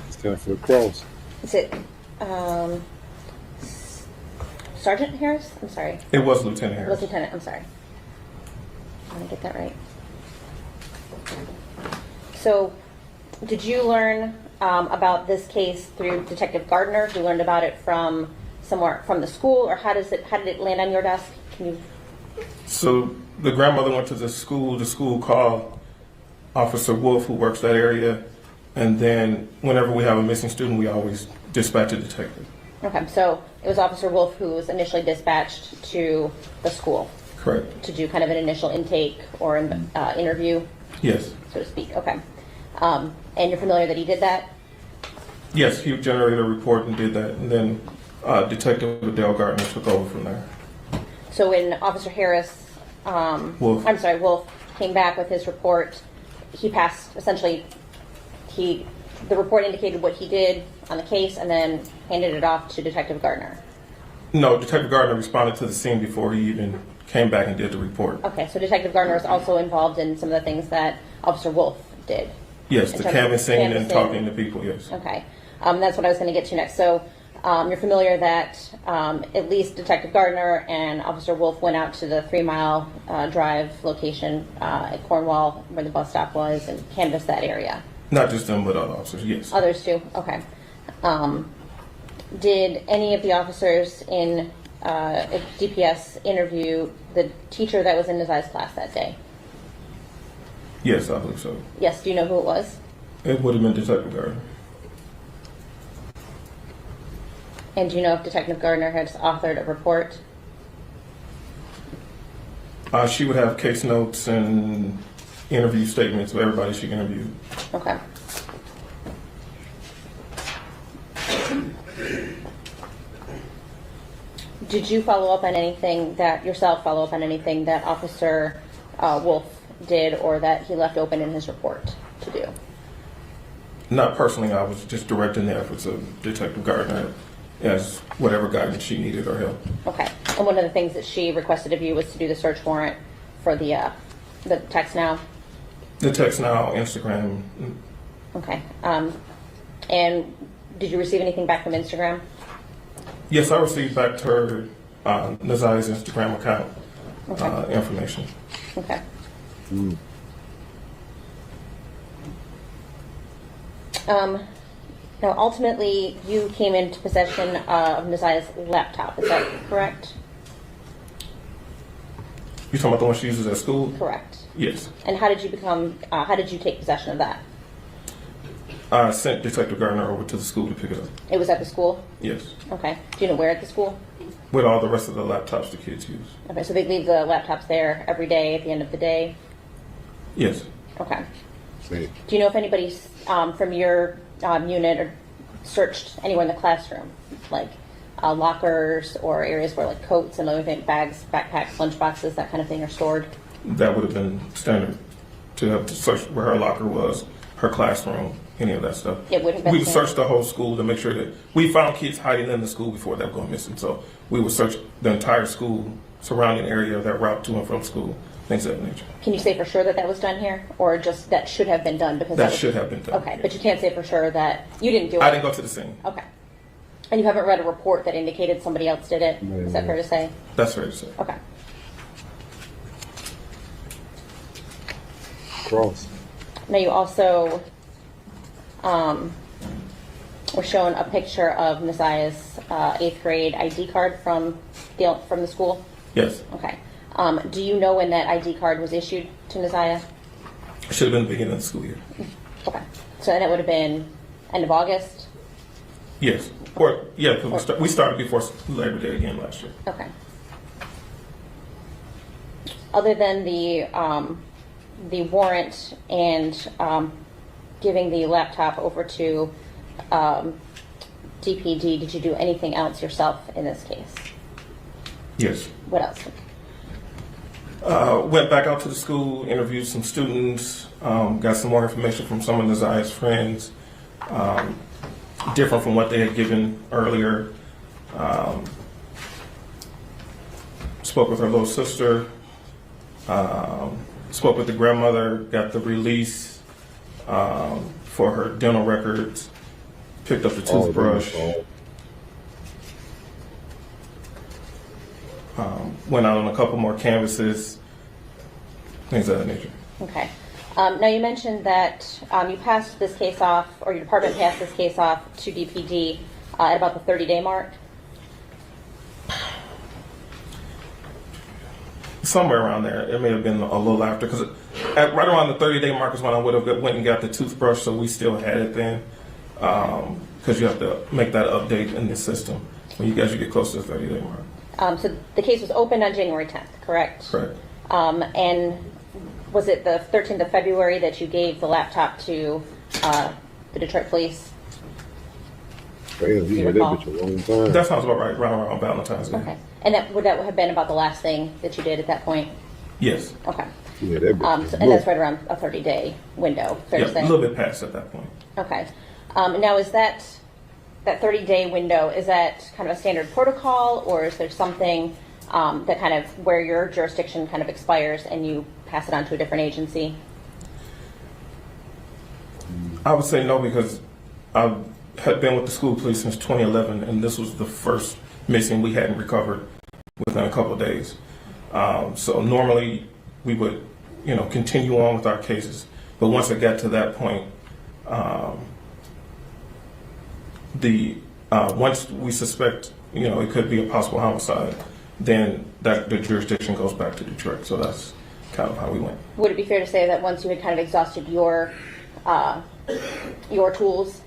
It's time for the cross. Is it Sergeant Harris? I'm sorry. It was Lieutenant It Harris. was Lieutenant. I'm sorry. I want to get that right. So, did you learn about this case through Detective Gardner? You learned about it from somewhere from the school, or how did it land on your desk? Can you? So the grandmother went to the school. The school called Officer Wolf, who works that area, and then whenever we have a missing student, we always dispatch a detective. Okay, so it was Officer Wolf who was initially dispatched to the school. Correct. To do kind of an initial intake or interview, Yes. so to speak. Okay. And you're familiar that he did that? Yes, he generated a report and did that, and then Detective Adele Gardner took over from there. So when Officer Harris, Wolf came back with his report, he passed, essentially, the report indicated what he did on the case and then handed it off to Detective Gardner. No, Detective Gardner responded to the scene before he even came back and did the report. Okay, so Detective Gardner was also involved in some of the things that Officer Wolf did. Yes, In the terms of canvassing and canvassing. talking to people, yes. Okay, that's what I was going to get to next. So you're familiar that at least Detective Gardner and Officer Wolf went out to the 3 Mile Drive location at Cornwall where the bus stop was and canvassed that area. Not just them, but other officers, yes. Others too? Okay. Did any of the officers in DPS interview the teacher that was in Nazai's class that day? Yes, I believe so. Yes, do you know who it was? It would have been Detective Gardner. And do you know if Detective Gardner has authored a report? She would have case notes and interview statements of everybody she interviewed. Okay. Did you follow up on anything that Officer Wolf did or that he left open in his report to do? Not personally, I was just directing the efforts of Detective Gardner as whatever guidance she needed or help. Okay. And one of the things that she requested of you was to do the search warrant for the text now? The text now, Instagram. Okay. And did you receive anything back from Instagram? Yes, I received back to her Nazai's Instagram account information. Okay. Now, ultimately, you came into possession of Nazai's laptop. Is that correct? You talking about the one she uses at school? Correct. Yes. And how did you take possession of that? I sent Detective Gardner over to the school to pick it up. It was at the school? Yes. Okay. Do you know where at the school? With all the rest of the laptops the kids use. Okay, so they leave the laptops there every day at the end of the day? Yes. Okay. Do you know if anybody from your unit or searched anywhere in the classroom, like lockers or areas where like coats and other things, bags, backpacks, lunch boxes, that kind of thing are stored? That would have been standard to have to search where her locker was, her classroom, any of that stuff. It would have been We would standard. search the whole school to make sure that we found kids hiding in the school before they were going missing. So we would search the entire school surrounding area, that route to and from school, things of that nature. Can you say for sure that that was done here, or just that should have been done because That was, should have been done. Okay, but you can't say for sure that you didn't do it. I didn't go to the scene. Okay, and you haven't read a report that indicated somebody else did it. Is that fair to say? That's fair to say. Okay. Cross. Now you also were shown a picture of Messiah's 8th grade ID card from the school. Yes. Okay. Do you know when that ID card was issued to Messiah? It should have been the beginning of the school year. Okay. So then it would have been end of August? Yes. Or yeah, because we started before Labor Day again last year. Okay. Other than the warrant and giving the laptop over to DPD, did you do anything else yourself in this case? Yes. What else? Went back out to the school, interviewed some students, got some more information from some of Naziah's friends, different from what they had given earlier. Spoke with her little sister, spoke with the grandmother, got the release for her dental records, picked up the toothbrush. Went out on a couple more canvases, things of that nature. Okay. Now you mentioned that you passed this case off, or your department passed this case off to DPD at about the 30-day mark. Somewhere around there. It may have been a little after, because right around the 30-day mark is when I would have went and got the toothbrush, so we still had it then. Because you have to make that update in the system when you guys get close to the 30-day mark. So the case was opened on January 10th, correct? Correct. And was it the 13th of February that you gave the laptop to the Detroit police? Damn, you had that bitch a long time. That sounds about right, around Valentine's Day. Okay. And would that have been about the last thing that you did at that point? Yes. Okay. Yeah, that bitch. And that's right around a 30-day window, fair to Yeah, say? a little bit past at that point. Okay. Now, is that 30-day window, is that kind of a standard protocol, or is there something that kind of where your jurisdiction kind of expires and you pass it on to a different agency? I would say no, because I had been with the school police since 2011, and this was the first missing we hadn't recovered within a couple of days. So normally we would, continue on with our cases, but once it got to that point, once we suspect, it could be a possible homicide, then the jurisdiction goes back to Detroit. So that's kind of how we went. Would it be fair to say that once you had kind of exhausted your tools?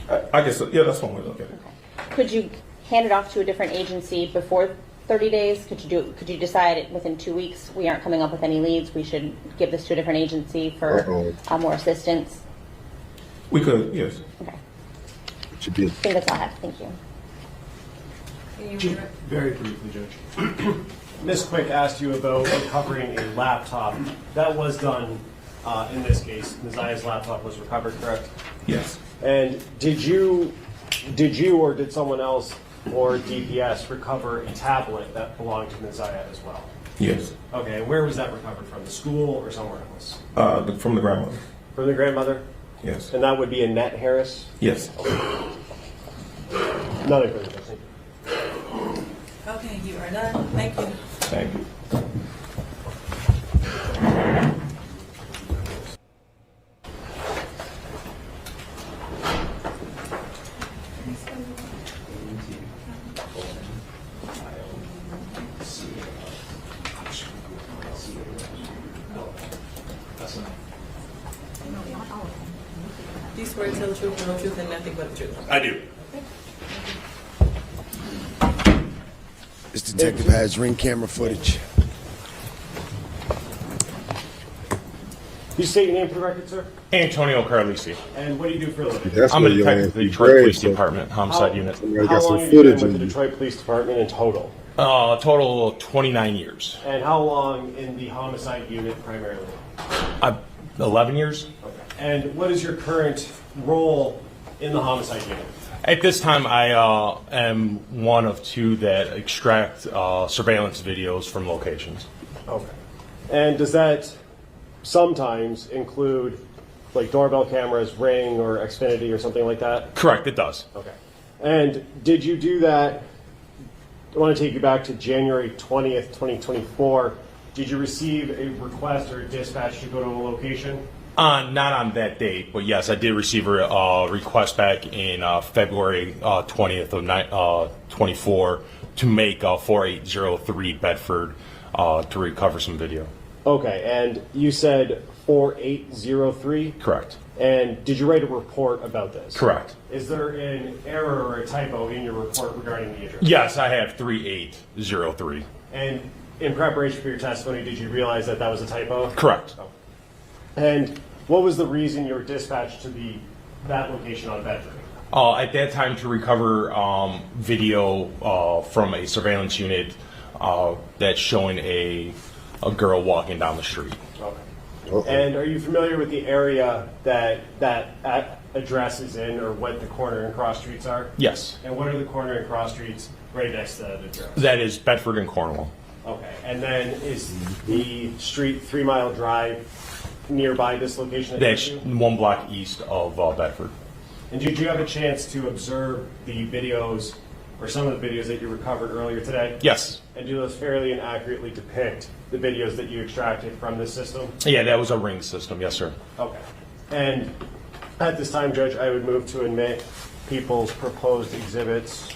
I guess, yeah, that's one way to look at it. Okay. Could you hand it off to a different agency before 30 days? Could you decide within 2 weeks we aren't coming up with any leads, we should give this to a different agency for more assistance? We could, yes. Okay. What you did. I think that's all I have. Thank you. Very briefly, Judge. Ms. Quick asked you about recovering a laptop. That was done in this case. Naziah's laptop was recovered, correct? Yes. And did you or did someone else or DPS recover a tablet that belonged to Naziah as well? Yes. Okay, and where was that recovered from? The school or somewhere else? From the grandmother. From the grandmother? Yes. And that would be Annette Harris? Yes. Nothing further, Judge. Okay, you are done. Thank you. Thank you. Do you swear to tell the truth, the whole truth, and nothing but the truth? I do. This detective has ring camera footage. You state your name for the record, sir? Antonio Carlisi. And what do you do for a living? That's I'm a where your detective ass with the be Detroit brave, Police so Department, homicide unit. somebody How got some long have you been footage with in the you. Detroit Police Department in total? A total of 29 years. And how long in the homicide unit primarily? 11 years. Okay. And what is your current role in the homicide unit? At this time, I am one of two that extract surveillance videos from locations. Okay. And does that sometimes include like doorbell cameras, Ring or Xfinity or something like that? Correct, it does. Okay. And did you do that? I want to take you back to January 20th, 2024. Did you receive a request or a dispatch to go to a location? Not on that date, but yes, I did receive a request back in February 20th of 24 to make 4803 Bedford to recover some video. Okay, and you said 4803? Correct. And did you write a report about this? Correct. Is there an error or a typo in your report regarding the address? Yes, I have 3803. And in preparation for your testimony, did you realize that that was a typo? Correct. Oh. And what was the reason you were dispatched to that location on Bedford? At that time, to recover video from a surveillance unit that's showing a girl walking down the street. Okay. And are you familiar with the area that address is in, or what the corner and cross streets are? Yes. And what are the corner and cross streets right next to that address? That is Bedford and Cornwall. Okay. And then is the street 3 Mile Drive nearby this location? That's 1 block east of Bedford. And did you have a chance to observe the videos, or some of the videos that you recovered earlier today? Yes. And do those fairly and accurately depict the videos that you extracted from this system? Yeah, that was a Ring system. Yes, sir. Okay. And at this time, Judge, I would move to admit people's proposed exhibits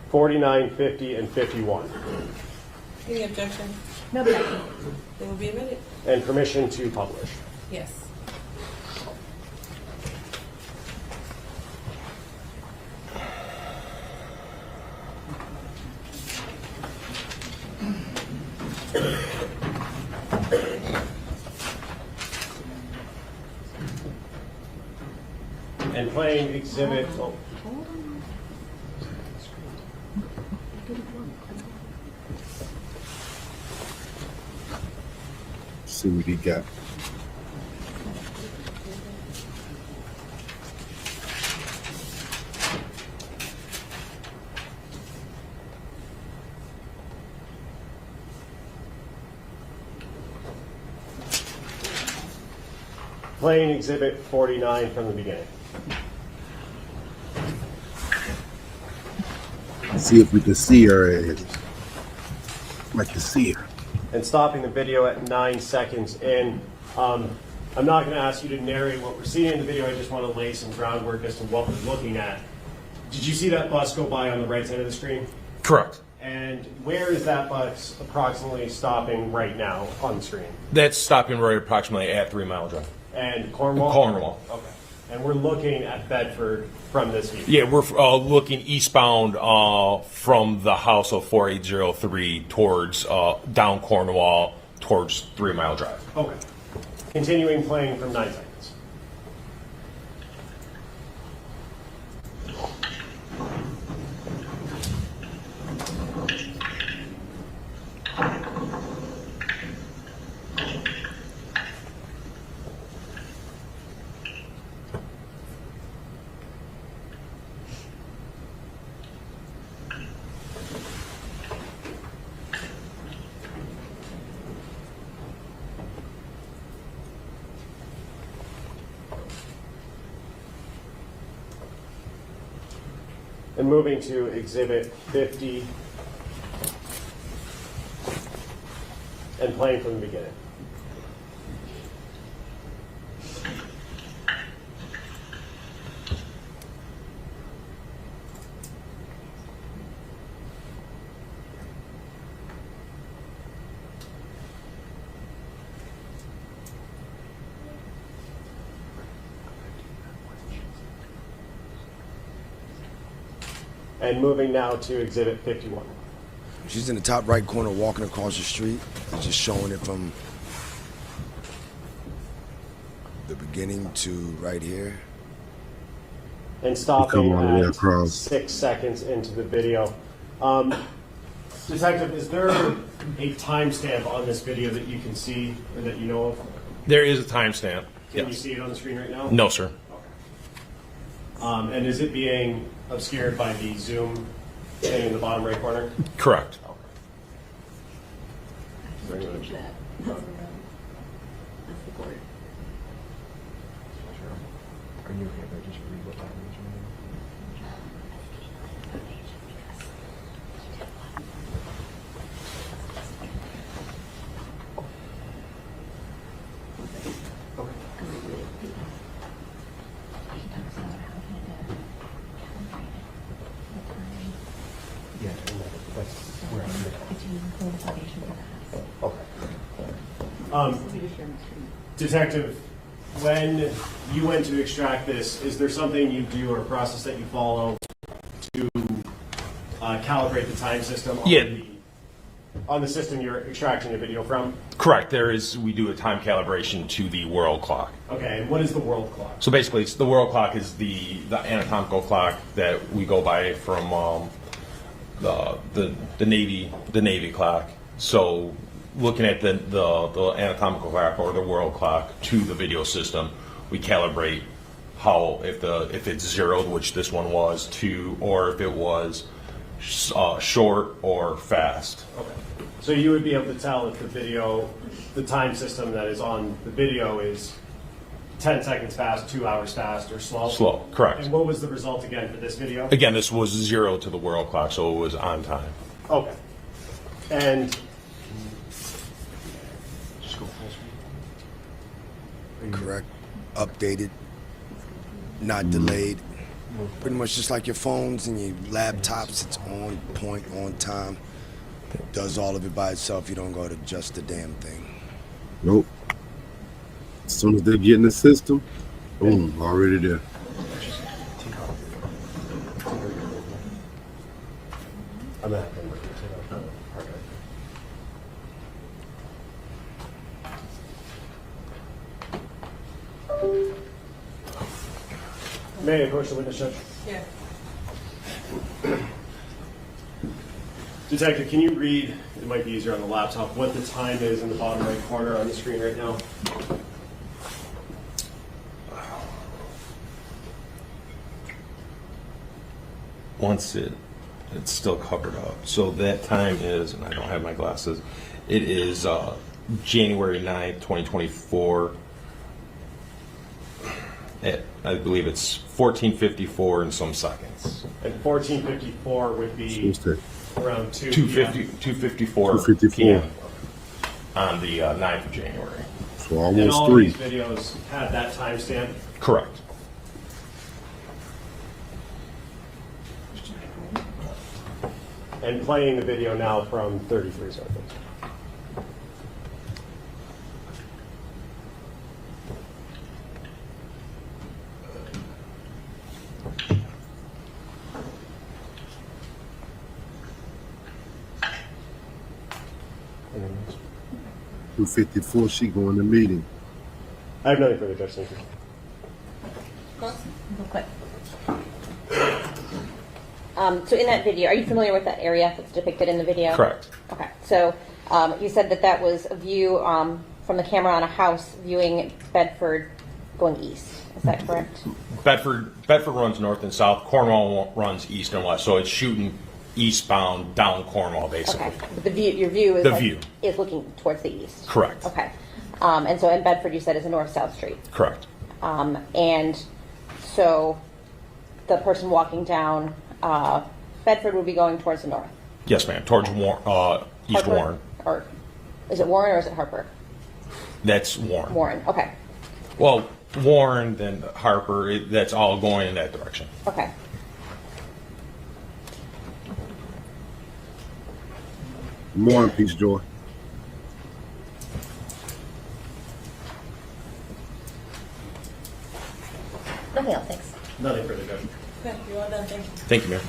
49, 50, and 51. Any objection? No objection. They will be admitted. And permission to publish. Yes. And playing exhibit. See what he got. Playing exhibit 49 from the beginning. See if we can see her. Like to see her. And stopping the video at 9 seconds in. I'm not going to ask you to narrate what we're seeing in the video. I just want to lay some groundwork as to what we're looking at. Did you see that bus go by on the right side of the screen? Correct. And where is that bus approximately stopping right now on the screen? That's stopping right approximately at 3 Mile Drive. And Cornwall? Cornwall. Okay. And we're looking at Bedford from this view? Yeah, we're looking eastbound from the house of 4803 towards down Cornwall towards 3 Mile Drive. Okay. Continuing playing from 9 seconds. And moving to exhibit 50 and playing from the beginning. And moving now to exhibit 51. She's in the top right corner walking across the street and just showing it from the beginning to right here. And stopping Come all the way at across. 6 seconds into the video. Detective, is there a timestamp on this video that you can see or that you know of? There is a timestamp. Can you see it on the screen right now? No, sir. And is it being obscured by the zoom Standing in the bottom right corner? Correct. Very good. Detective, when you went to extract this, is there something you do or a process that you follow to calibrate the time system on the system you're extracting the video from? Correct. We do a time calibration to the world clock. Okay, and what is the world clock? So basically, the world clock is the anatomical clock that we go by from the Navy clock. So looking at the anatomical clock or the world clock to the video system, we calibrate how if it's zeroed, which this one was, to, or if it was short or fast. Okay. So you would be able to tell if the time system that is on the video is 10 seconds fast, 2 hours fast, or slow? Slow, correct. And what was the result again for this video? Again, this was zero to the world clock, so it was on time. Okay. And correct, updated, not delayed. Pretty much just like your phones and your laptops, it's on point, on time. Does all of it by itself. You don't go to adjust the damn thing. Nope. As soon as they get in the system, boom, already there. I'm at May I approach the witness, Judge? Yeah. Detective, can you read, it might be easier on the laptop, what the time is in the bottom right corner on the screen right now? Once it's still covered up. So that time is, and I don't have my glasses, it is January 9th, 2024. I believe it's 14:54 and some seconds. And 14:54 would be around 2:54 p.m. on the 9th of January. So almost and all 3. Of these videos have that timestamp? Correct. And playing the video now from 33 seconds. Two 54, she going to meeting. I have nothing further, Judge. Thank you. Real quick. So in that video, are you familiar with that area that's depicted in the video? Correct. Okay. So you said that was a view from the camera on a house viewing Bedford going east. Is that correct? Bedford runs north and south. Cornwall runs east and west. So it's shooting eastbound down Cornwall, basically. Okay. But your view is is looking towards the east. Correct. Okay. And so in Bedford, you said is a north-south street. Correct. And so the person walking down Bedford would be going towards the north. Yes, ma'am. Towards East Warren. Or is it Warren or is it Harper? That's Warren. Warren. Okay. Well, Warren, then Harper. That's all going in that direction. Okay. More in peace, Joy. Nothing else, thanks. Nothing further, Judge. Okay, you're all done. Thank you. Thank you, ma'am.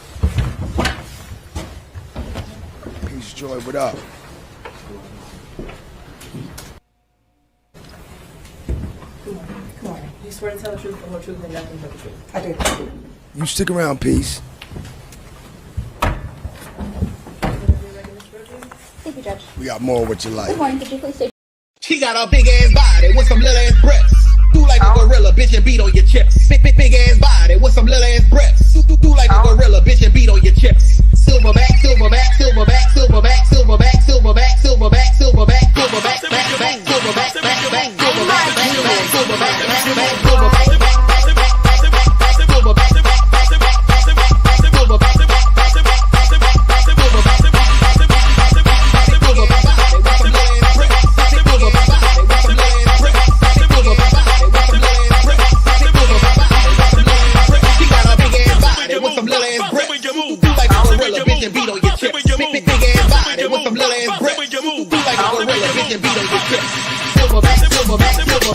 Peace, Joy, what up? Good morning. You swear to tell the truth, the whole truth, and nothing but the truth? I do. You stick around, Peace. Thank you, Judge. We got more of what you like. Good morning. Could you please state? She got a big ass body with some little ass breasts. Do like a gorilla, bitch, and beat on your chest. Big ass body with some little ass breasts. Do like a gorilla, bitch, and beat on your chest. Silver like a gorilla, he can beat him with this. Silverback, silverback, silverback.